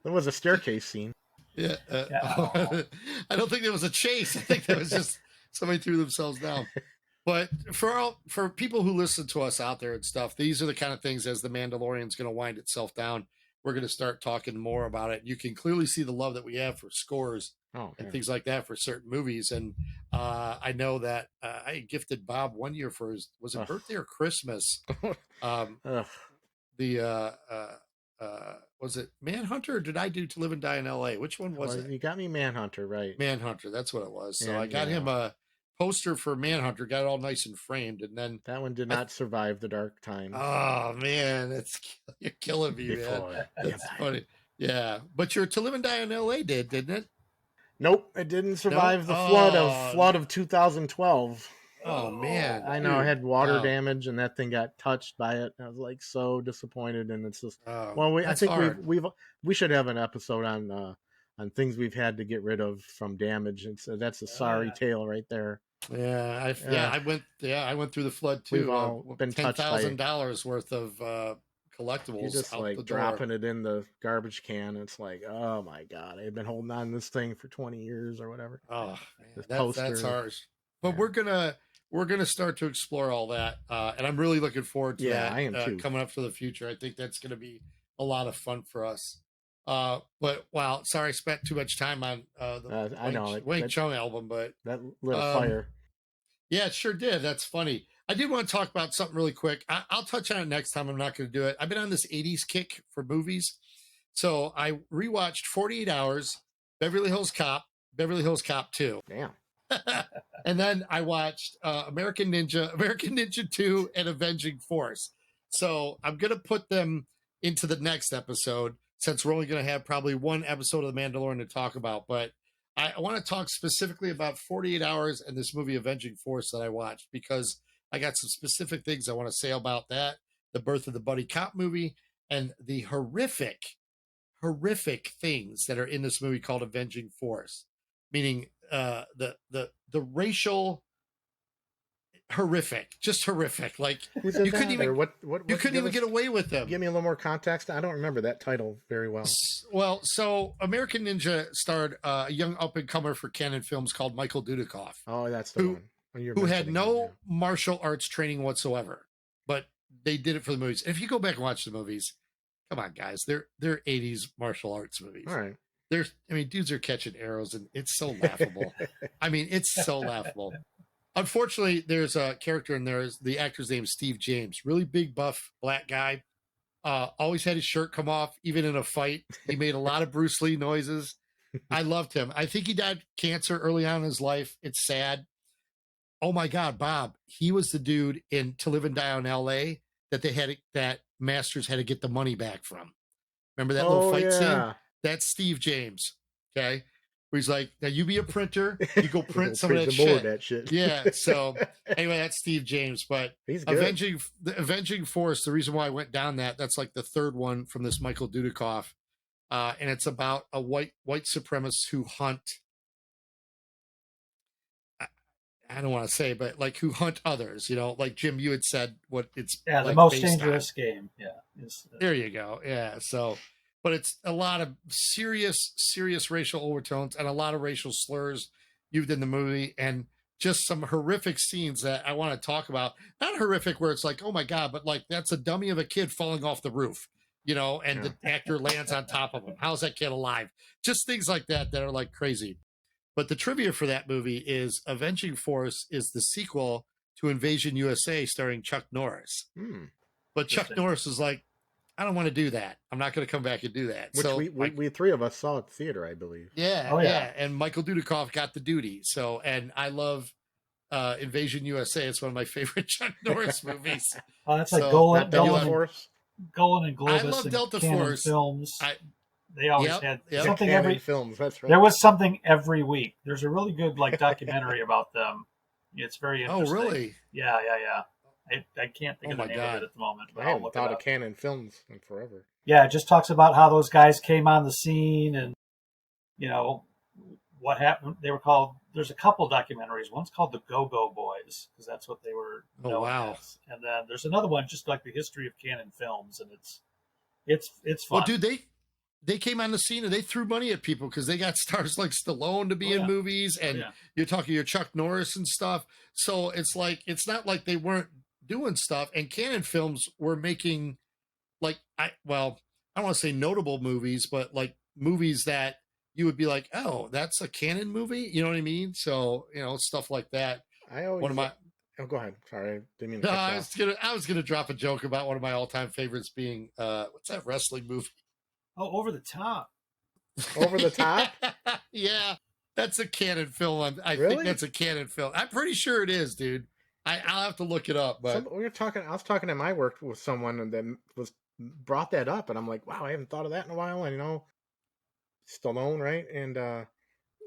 There was a staircase scene. Yeah. I don't think there was a chase. I think that was just somebody threw themselves down. But for people who listen to us out there and stuff, these are the kind of things as the Mandalorian's going to wind itself down. We're going to start talking more about it. You can clearly see the love that we have for scores and things like that for certain movies. And I know that I gifted Bob one year for his, was it birthday or Christmas? was it Manhunter or did I do To Live and Die in L.A.? Which one was it? You got me Manhunter, right? Manhunter, that's what it was. So Yeah, I got him a poster for Manhunter, got it all nice and framed, and then that one did not survive the dark times. Oh man, you're killing me, man. That's funny. Yeah, but your To Live and Die in L.A. didn't it? Nope, it didn't survive the flood of 2012. Oh man, I know. I had water damage, and that thing got touched by it. I was like so disappointed, and it's just I think we should have an episode on things we've had to get rid of from damage, and so that's a sorry tale right there. Yeah, I went through the flood too. We've all been touched by $10,000 worth of collectibles. You're just out like the dropping it in the garbage can. It's like, oh my god, I've been holding on to this thing for 20 years or whatever. Oh, man, that's ours. But we're gonna start to explore all that, and I'm really looking forward to that. I am too. Coming up for the future, I think that's gonna be a lot of fun for us. But wow, sorry, I spent too much time on the Wang Chung album, but that lit a fire. Yeah, it sure did. That's funny. I did want to talk about something really quick. I'll touch on it next time. I'm not going to do it. I've been on this 80s kick for movies. So I rewatched 48 Hours, Beverly Hills Cop 2. Damn. And then I watched American Ninja 2, and Avenging Force. So I'm going to put them into the next episode since we're only going to have probably one episode of The Mandalorian to talk about. But I want to talk specifically about 48 Hours and this movie Avenging Force that I watched, because I got some specific things I want to say about that, the birth of the buddy cop movie, and the horrific things that are in this movie called Avenging Force, meaning the racial horrific. Like you couldn't even you couldn't even get away with them. Give me a little more context. I don't remember that title very well. Well, so American Ninja starred a young up and comer for Canon Films called Michael Dudikoff. Oh, that's the one. Who had no martial arts training whatsoever, but they did it for the movies. And if you go back and watch the movies, come on, guys, they're 80s martial arts movies. All right. Dudes are catching arrows, and it's so laughable. It's so laughable. Unfortunately, there's a character in there. The actor's name is Steve James. Really big, buff, black guy. Always had his shirt come off, even in a fight. He made a lot of Bruce Lee noises. I loved him. I think he died of cancer early on in his life. It's sad. Oh my God, Bob. He was the dude in To Live and Die in L.A. that Masters had to get the money back from. Remember that little fight scene? That's Steve James. Okay. Where he's like, now you be a printer, you go print some of that shit. Yeah. So anyway, that's Steve James. But he's good. Avenging Force, the reason why I went down that's like the third one from this Michael Dudikoff. And it's about a white supremacists who hunt. I don't want to say, but like who hunt others, like Jim, you had said what it's the like most dangerous game. Yeah. There you go. Yeah. So, but it's a lot of serious racial overtones and a lot of racial slurs used in the movie, and just some horrific scenes that I want to talk about. Not horrific where it's like, oh my God, but like that's a dummy of a kid falling off the roof, and the actor lands on top of him. How's that kid alive? Just things like that are like crazy. But the trivia for that movie is Avenging Force is the sequel to Invasion USA starring Chuck Norris. But Chuck Norris is like, I don't want to do that. I'm not going to come back and do that. Which we three of us saw at the theater, I believe. Yeah. Oh, yeah. And Michael Dudikoff got the duty. So, and I love Invasion USA. It's one of my favorite Chuck Norris movies. Oh, that's like Golan and Globus. I love Delta Force films. They always had something every films. That's right. There was something every week. There's a really good documentary about them. It's very interesting. Oh, really? Yeah. I can't think of the name of it at the moment. But I haven't thought of Canon Films in forever. Yeah, it just talks about how those guys came on the scene and what happened. They were called. There's a couple documentaries. One's called the Go-Go Boys because that's what they were known as. And then there's another one just like the history of Canon Films, and it's fun. Well, dude, they came on the scene and they threw money at people because they got stars like Stallone to be in movies, and you're talking your Chuck Norris and stuff. So it's like, it's not like they weren't doing stuff, and Canon Films were making I don't want to say notable movies, but like movies that you would be like, oh, that's a Canon movie. You know what I mean? So, stuff like that. I Oh, go ahead. Sorry, I didn't mean to No, cut you off. I was gonna drop a joke about one of my all-time favorites being what's that wrestling movie? Oh, Over the Top. Over the Top? Yeah, that's a canon film. I Really? think that's a canon film. I'm pretty sure it is, dude. I'll have to look it up. But I was talking at my work with someone and then brought that up, and I'm like, wow, I haven't thought of that in a while. And Stallone, right? And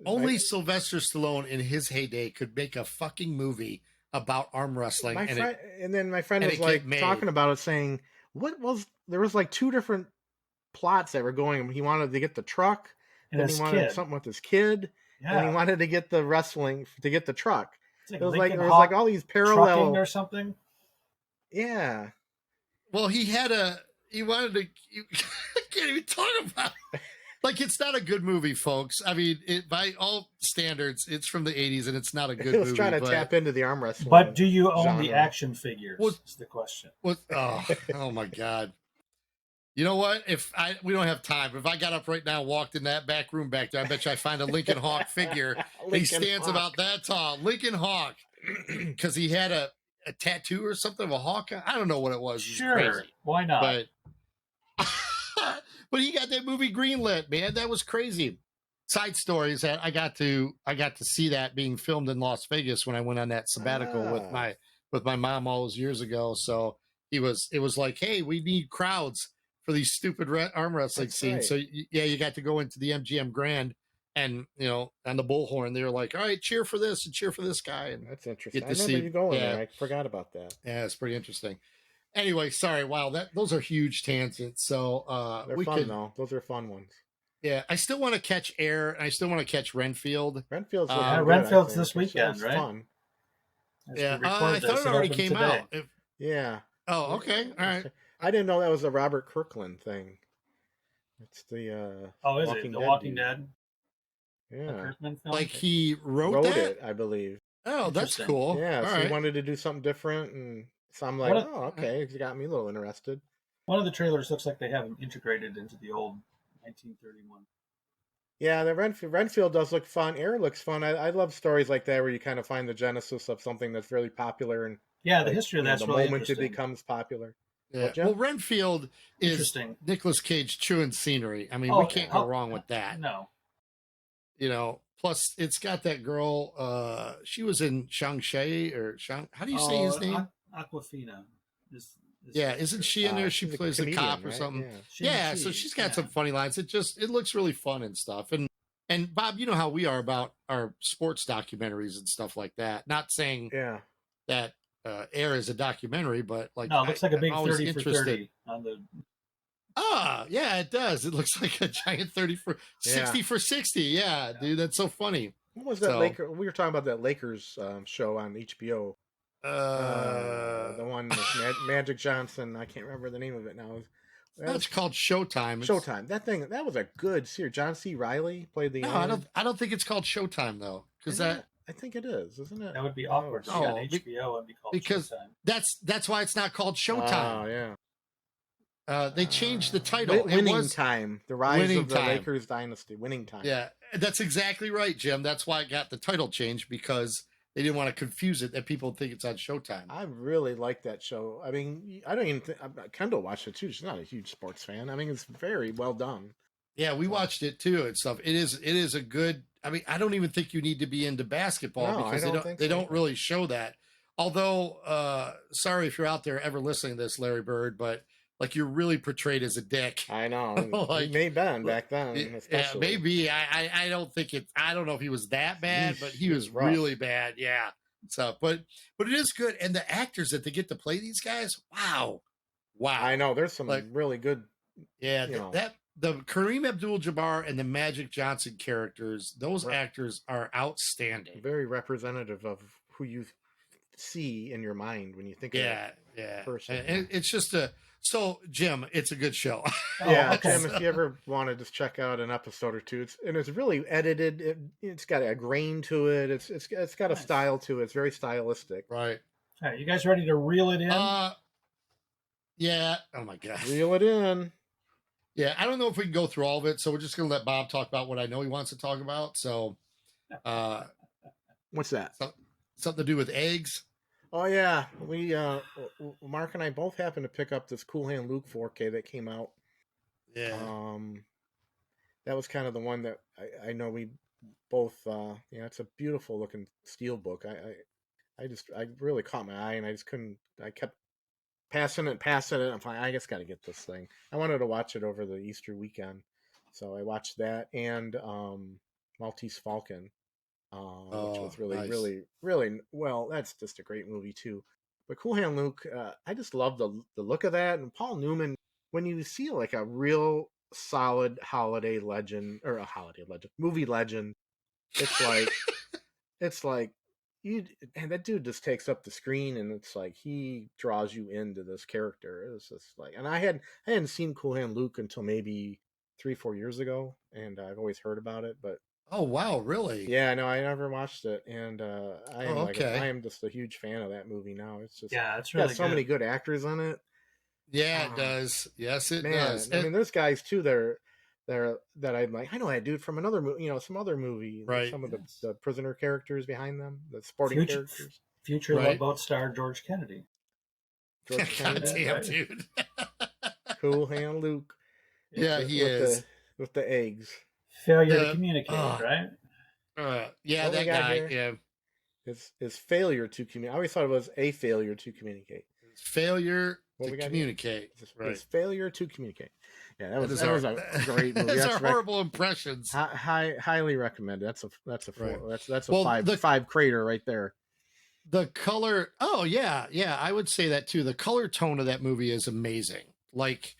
only Sylvester Stallone in his heyday could make a fucking movie about arm wrestling. And then my friend was like talking about it, saying, there was like two different plots that were going. He wanted to get the truck, and then he wanted something with his kid, and he wanted to get the wrestling to get the truck. It was like there was like all these parallel or something. Yeah. Well, he wanted to. I can't even talk about it. Like, it's not a good movie, folks. I mean, by all standards, it's from the 80s, and it's not a good movie. He was trying to tap into the arm wrestling. But do you own genre. the action figures? Is the question. Oh my God. You know what? We don't have time. If I got up right now, walked in that back room back there, I bet you I find a Lincoln Hawk figure. He stands about that tall. Lincoln Hawk. Because he had a tattoo or something of a hawk. I don't know what it was. Sure. Why not? But he got that movie greenlit, man. That was crazy. Side stories that I got to see that being filmed in Las Vegas when I went on that sabbatical with my mom all those years ago. So it was like, hey, we need crowds for these stupid arm wrestling scenes. Right. So you got to go into the MGM Grand and on the bullhorn. They were like, all right, cheer for this and cheer for this guy. And that's interesting. I remember you going there. I forgot about that. Yeah, it's pretty interesting. Anyway, sorry. Wow, those are huge tangents. So they're fun though. Those are fun ones. Yeah, I still want to catch Air, and I still want to catch Renfield. Renfield's this weekend, right? Fun. Yeah, I thought it already came out. Yeah. Oh, okay. All right. I didn't know that was a Robert Kirkland thing. It's the is it the Walking Dead? Yeah, Kirkman film? Like he wrote it, I believe. Oh, that's cool. Yeah, so he wanted to do something different, and so I'm like, okay, it got me a little interested. One of the trailers looks like they have him integrated into the old 1931. Yeah, the Renfield does look fun. Air looks fun. I love stories like that where you kind of find the genesis of something that's really popular and the history of that's the really moment it becomes popular. Yeah. Well, Renfield is Nicolas Cage chewing scenery. I mean, we can't go wrong with that. No. Plus it's got that girl. She was in Shang-Chi or Shang. How do you say his name? Aquafina. Isn't she in there? She plays a cop or something. Yeah, so she's got some funny lines. It looks really fun and stuff. And Bob, you know how we are about our sports documentaries and stuff like that. Not saying that Air is a documentary, but like it looks like a big 30 for 30 on the. Yeah, it does. It looks like a giant 60 for 60. Yeah, dude, that's so funny. What was that Laker? We were talking about that Lakers show on HBO. The one with Magic Johnson. I can't remember the name of it now. That's called Showtime. Showtime. That was a good series. John C. Reilly played the. No, I don't think it's called Showtime though, because I think it is, isn't it? That would be awkward. On HBO, it'd be called Showtime. That's why it's not called Showtime. Oh yeah. They changed the title. Winning Time. The Rise of the Lakers Dynasty. Winning Time. Yeah, that's exactly right, Jim. That's why it got the title changed, because they didn't want to confuse it that people think it's on Showtime. I really like that show. I mean, I don't even think Kendall watched it too. She's not a huge sports fan. I mean, it's very well done. Yeah, we watched it too and stuff. It is a good. I mean, I don't even think you need to be into basketball because they don't really show that. Although, sorry if you're out there ever listening to this, Larry Bird, but like you're really portrayed as a dick. I know. Like, he may have been back then. Yeah, maybe. I don't think it. I don't know if he was that bad, but he was really bad. Yeah. So, but it is good, and the actors that they get to play these guys, wow. I know. There's some really good. Yeah, the Kareem Abdul-Jabbar and the Magic Johnson characters, those actors are outstanding. Very representative of who you see in your mind when you think of that person. And it's just so Jim, it's a good show. Jim, if you ever want to just check out an episode or two, it's really edited. It's got a grain to it. It's got a style to it. It's very stylistic. Right. All right, you guys ready to reel it in? Yeah. Oh my God. Reel it in. Yeah, I don't know if we can go through all of it, so we're just going to let Bob talk about what I know he wants to talk about. So, what's that? Something to do with eggs. Oh yeah, we Mark and I both happened to pick up this Cool Hand Luke 4K that came out. Yeah. That was kind of the one that I know we both. It's a beautiful looking steel book. I really caught my eye, and I just couldn't. I kept passing it. I'm like, I just got to get this thing. I wanted to watch it over the Easter weekend, so I watched that and Maltese Falcon, which Oh, was really, nice. really, really well. That's just a great movie too. But Cool Hand Luke, I just love the look of that. And Paul Newman, when you see like a real solid holiday legend or a holiday legend movie legend, it's like it's like you and that dude just takes up the screen, and it's like he draws you into this character. It's just like, and I hadn't seen Cool Hand Luke until maybe 3-4 years ago, and I've always heard about it, but Oh, wow, really? yeah, no, I never watched it, and Oh, I okay. am just a huge fan of that movie now. It's just Yeah, it's got really so many good. good actors in it. Yeah, it Ah, does. Yes, it does. man, I mean, there's guys too that I'm like, I know that dude from another movie, some other movie. Right, Some of Yes. the prisoner characters behind them, the sporting Future characters. future Love right. Boat star George Kennedy. George See God Kennedy, that, damn, right? dude. Cool Hand Luke Yeah. Yeah, he with is. the eggs. Failure to The communicate, right? yeah, What we that got guy. here Yeah, is failure to communicate. I always thought it was a failure to communicate. failure What to we got here communicate. is Right. failure to communicate. Yeah, That is that our was a great movie. that's That's our horrible impressions. highly recommended. That's a Right. four. That's a Well, five crater right there. the color. Oh yeah, yeah. I would say that too. The color tone of that movie is amazing. Like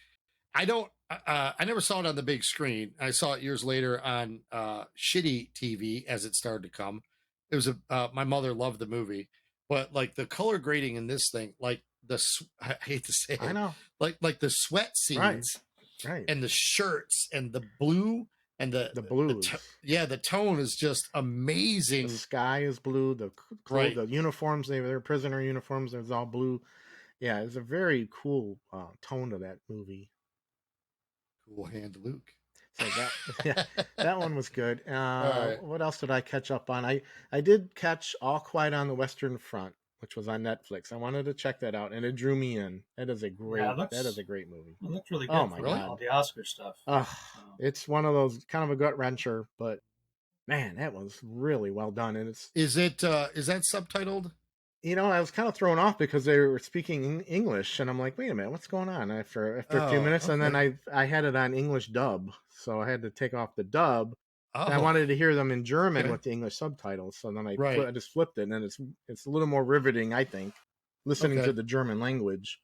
I don't. I never saw it on the big screen. I saw it years later on shitty TV as it started to come. It was my mother loved the movie, but like the color grading in this thing, like I hate to say I it, know. like the sweat Right. scenes Right. and the shirts and the blue and The blues. the tone is just The amazing. sky is blue. The Right. the uniforms, they're prisoner uniforms. It's all blue. Yeah, it's a very cool tone to that movie. Cool Hand Luke. So that yeah, that one was good. All right. What else did I catch up on? I did catch All Quiet on the Western Front, which was on Netflix. I wanted to check that out, and it drew me in. Yeah, That is a great movie. it looked really Oh good my for Really? all god. the Oscar stuff. So, It's one of those kind of a gut wrencher, but man, that was really well done. And it's Is it is that subtitled? I was kind of thrown off because they were speaking English, and I'm like, wait a minute, what's going on? After a few Oh, minutes, and then okay. I had it on English dub, so I had to take off the dub. And I Oh, wanted to hear them in German okay. with the English subtitles, so then Right. I just flipped it, and it's a little more riveting, I think, listening to Okay. the German language.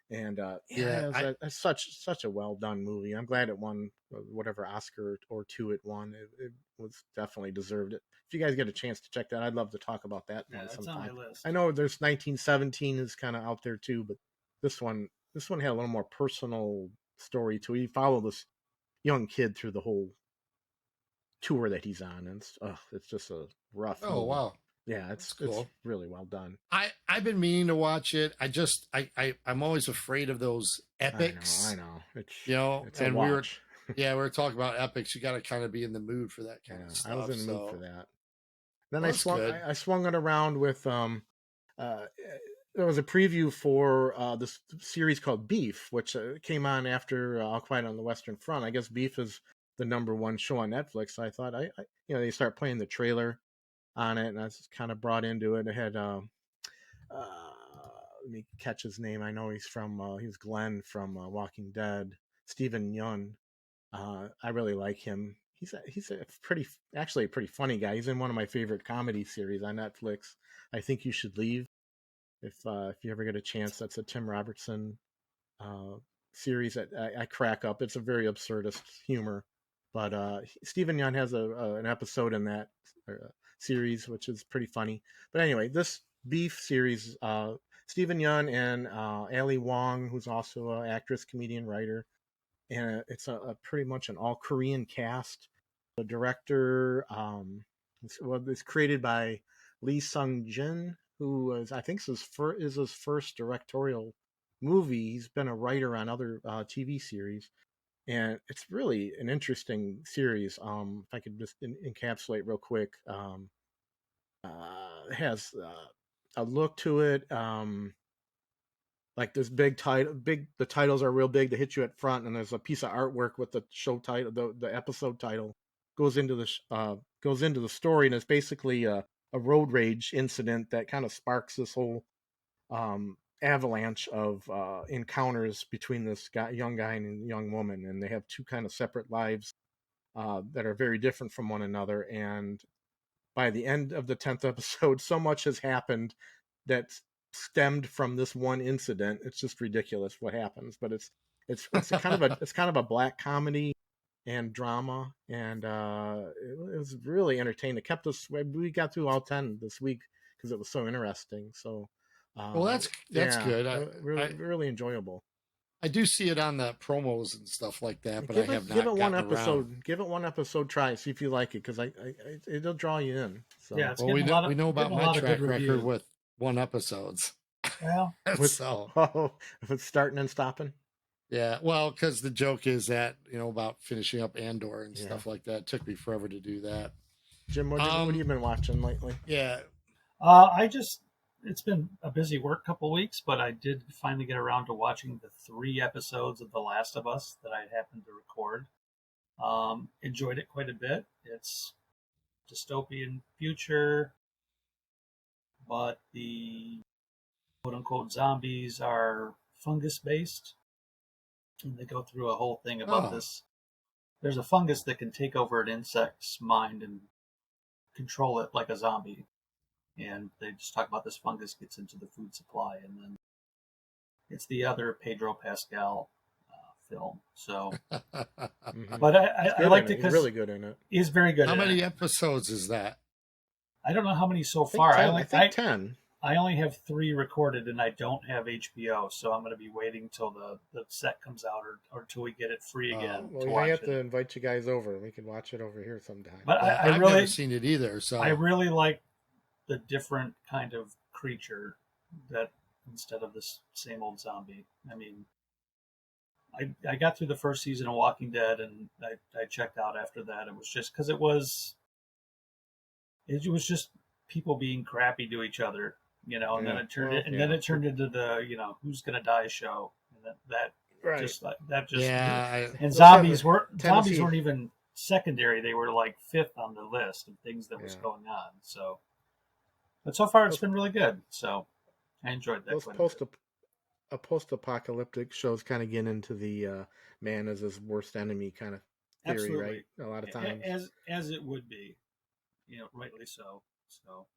And Yeah, it was such a well done movie. I'm glad it won whatever Oscar or two it won. It was definitely deserved it. If you guys get a chance to check that, I'd love to talk about that yeah, one that's on my sometime. list. I know there's 1917 is kind of out there too, but this one had a little more personal story to it. You follow this young kid through the whole tour that he's on, and it's just a rough oh movie. wow. Yeah, That's it's cool. really well done. I've been meaning to watch it. I'm always afraid of those epics. I know. It's a And watch. we were talking about epics. You got to kind of be in the mood for that kind Yeah, of I was stuff. in the mood for So that. Then well, that's good. I swung it around with there was a preview for this series called Beef, which came on after All Quiet on the Western Front. I guess Beef is the number one show on Netflix. So I thought they start playing the trailer on it, and I was kind of brought into it. It had let me catch his name. I know he's Glenn from Walking Dead. Stephen Yun. I really like him. He's a actually a pretty funny guy. He's in one of my favorite comedy series on Netflix. I Think You Should Leave. If you ever get a chance, that's a Tim Robertson series that I crack up. It's a very absurdist humor, but Stephen Young has an episode in that series which is pretty funny. But anyway, this Beef series, Stephen Young and Ali Wong, who's also an actress, comedian, writer, and it's a pretty much an all Korean cast. The director, it's created by Lee Sung Jin, who was, I think, is his first directorial movie. He's been a writer on other TV series, and it's really an interesting series. If I could just encapsulate real quick, it has a look to it. Like this big title, the titles are real big. They hit you up front, and there's a piece of artwork with the show title, the episode title goes into the story, and it's basically a road rage incident that kind of sparks this whole avalanche of encounters between this young guy and young woman, and they have two kind of separate lives that are very different from one another. And by the end of the 10th episode, so much has happened that stemmed from this one incident. It's just ridiculous what happens, but it's kind of a black comedy and drama, and it was really entertaining. It kept us. We got through all 10 this week because it was so interesting. So, well, that's good. Really enjoyable. I do see it on the promos and stuff like that, but I have not give it one gotten episode. around. Give it one episode. Try it. See if you like it, because it'll draw you in. So. Yeah, it's Well, we know about getting a my lot of track good record reviews. with one episodes. Well, So if it's starting and stopping. yeah, well, because the joke is that about finishing up Andor and Yeah. stuff like that. It took me forever to do that. Jim, what have you been watching lately? Yeah, it's been a busy work couple weeks, but I did finally get around to watching the 3 episodes of The Last of Us that I happened to record. Enjoyed it quite a bit. It's dystopian future, but the quote-unquote zombies are fungus-based, and they go through a whole thing about this. There's a fungus that can take over an insect's mind and control it like a zombie. And they just talk about this fungus gets into the food supply, and then it's the other Pedro Pascal film. So, but I liked it because really good in it. He's very good. How many episodes is that? I don't know how many so far. I think 10. I only have 3 recorded, and I don't have HBO, so I'm going to be waiting till the set comes out or till we get it free again. Well, we might have to invite you guys over. We can watch it over here sometime. But I've really never seen it either. So I really like the different kind of creature that instead of this same old zombie. I mean, I got through the first season of Walking Dead, and I checked out after that. It was just because it was just people being crappy to each other, and then it turned then it turned into the who's gonna die show, and and zombies weren't even secondary. They were like 5th on the list of things that was going on. So, but so far it's been really good. So I enjoyed that. Those post-apocalyptic shows kind of get into the man as his worst enemy kind of theory, Absolutely. right? A lot of times, as it would be, rightly so. So,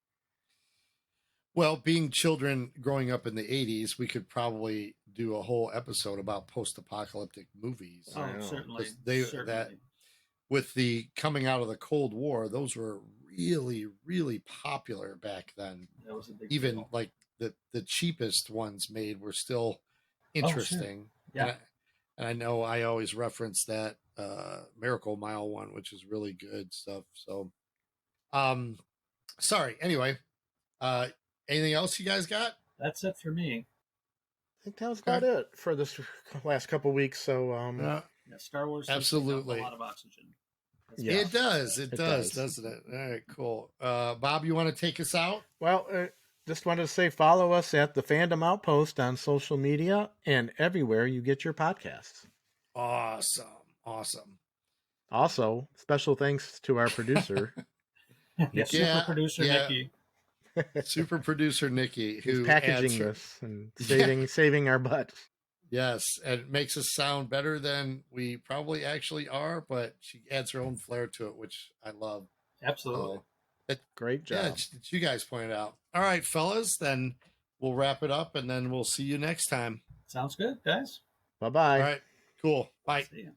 well, being children growing up in the 80s, we could probably do a whole episode about post-apocalyptic movies. Oh, certainly. That with the coming out of the Cold War, those were really, really popular back then. That was a big Even deal. like the cheapest ones made were still interesting. Sure. Yeah. And I know I always reference that Miracle Mile one, which is really good stuff. So, sorry. Anyway, anything else you guys got? That's it for me. I think that was about it for this last couple weeks. So, Yeah, Star Wars absolutely a lot of oxygen. Yeah. It does. It does, doesn't it? All right, cool. Bob, you want to take us out? Well, just wanted to say follow us at the Fandom Outpost on social media and everywhere you get your podcasts. Awesome. Also, special thanks to our producer, Super producer Nikki. Super producer Nikki, who's packaging this and saving our butts. Yes, and it makes us sound better than we probably actually are, but she adds her own flair to it, which I love. Absolutely. Great job. Yeah, you guys pointed out. All right, fellas, then we'll wrap it up, and then we'll see you next time. Sounds good, guys. Bye-bye. All right, cool. Bye. See ya.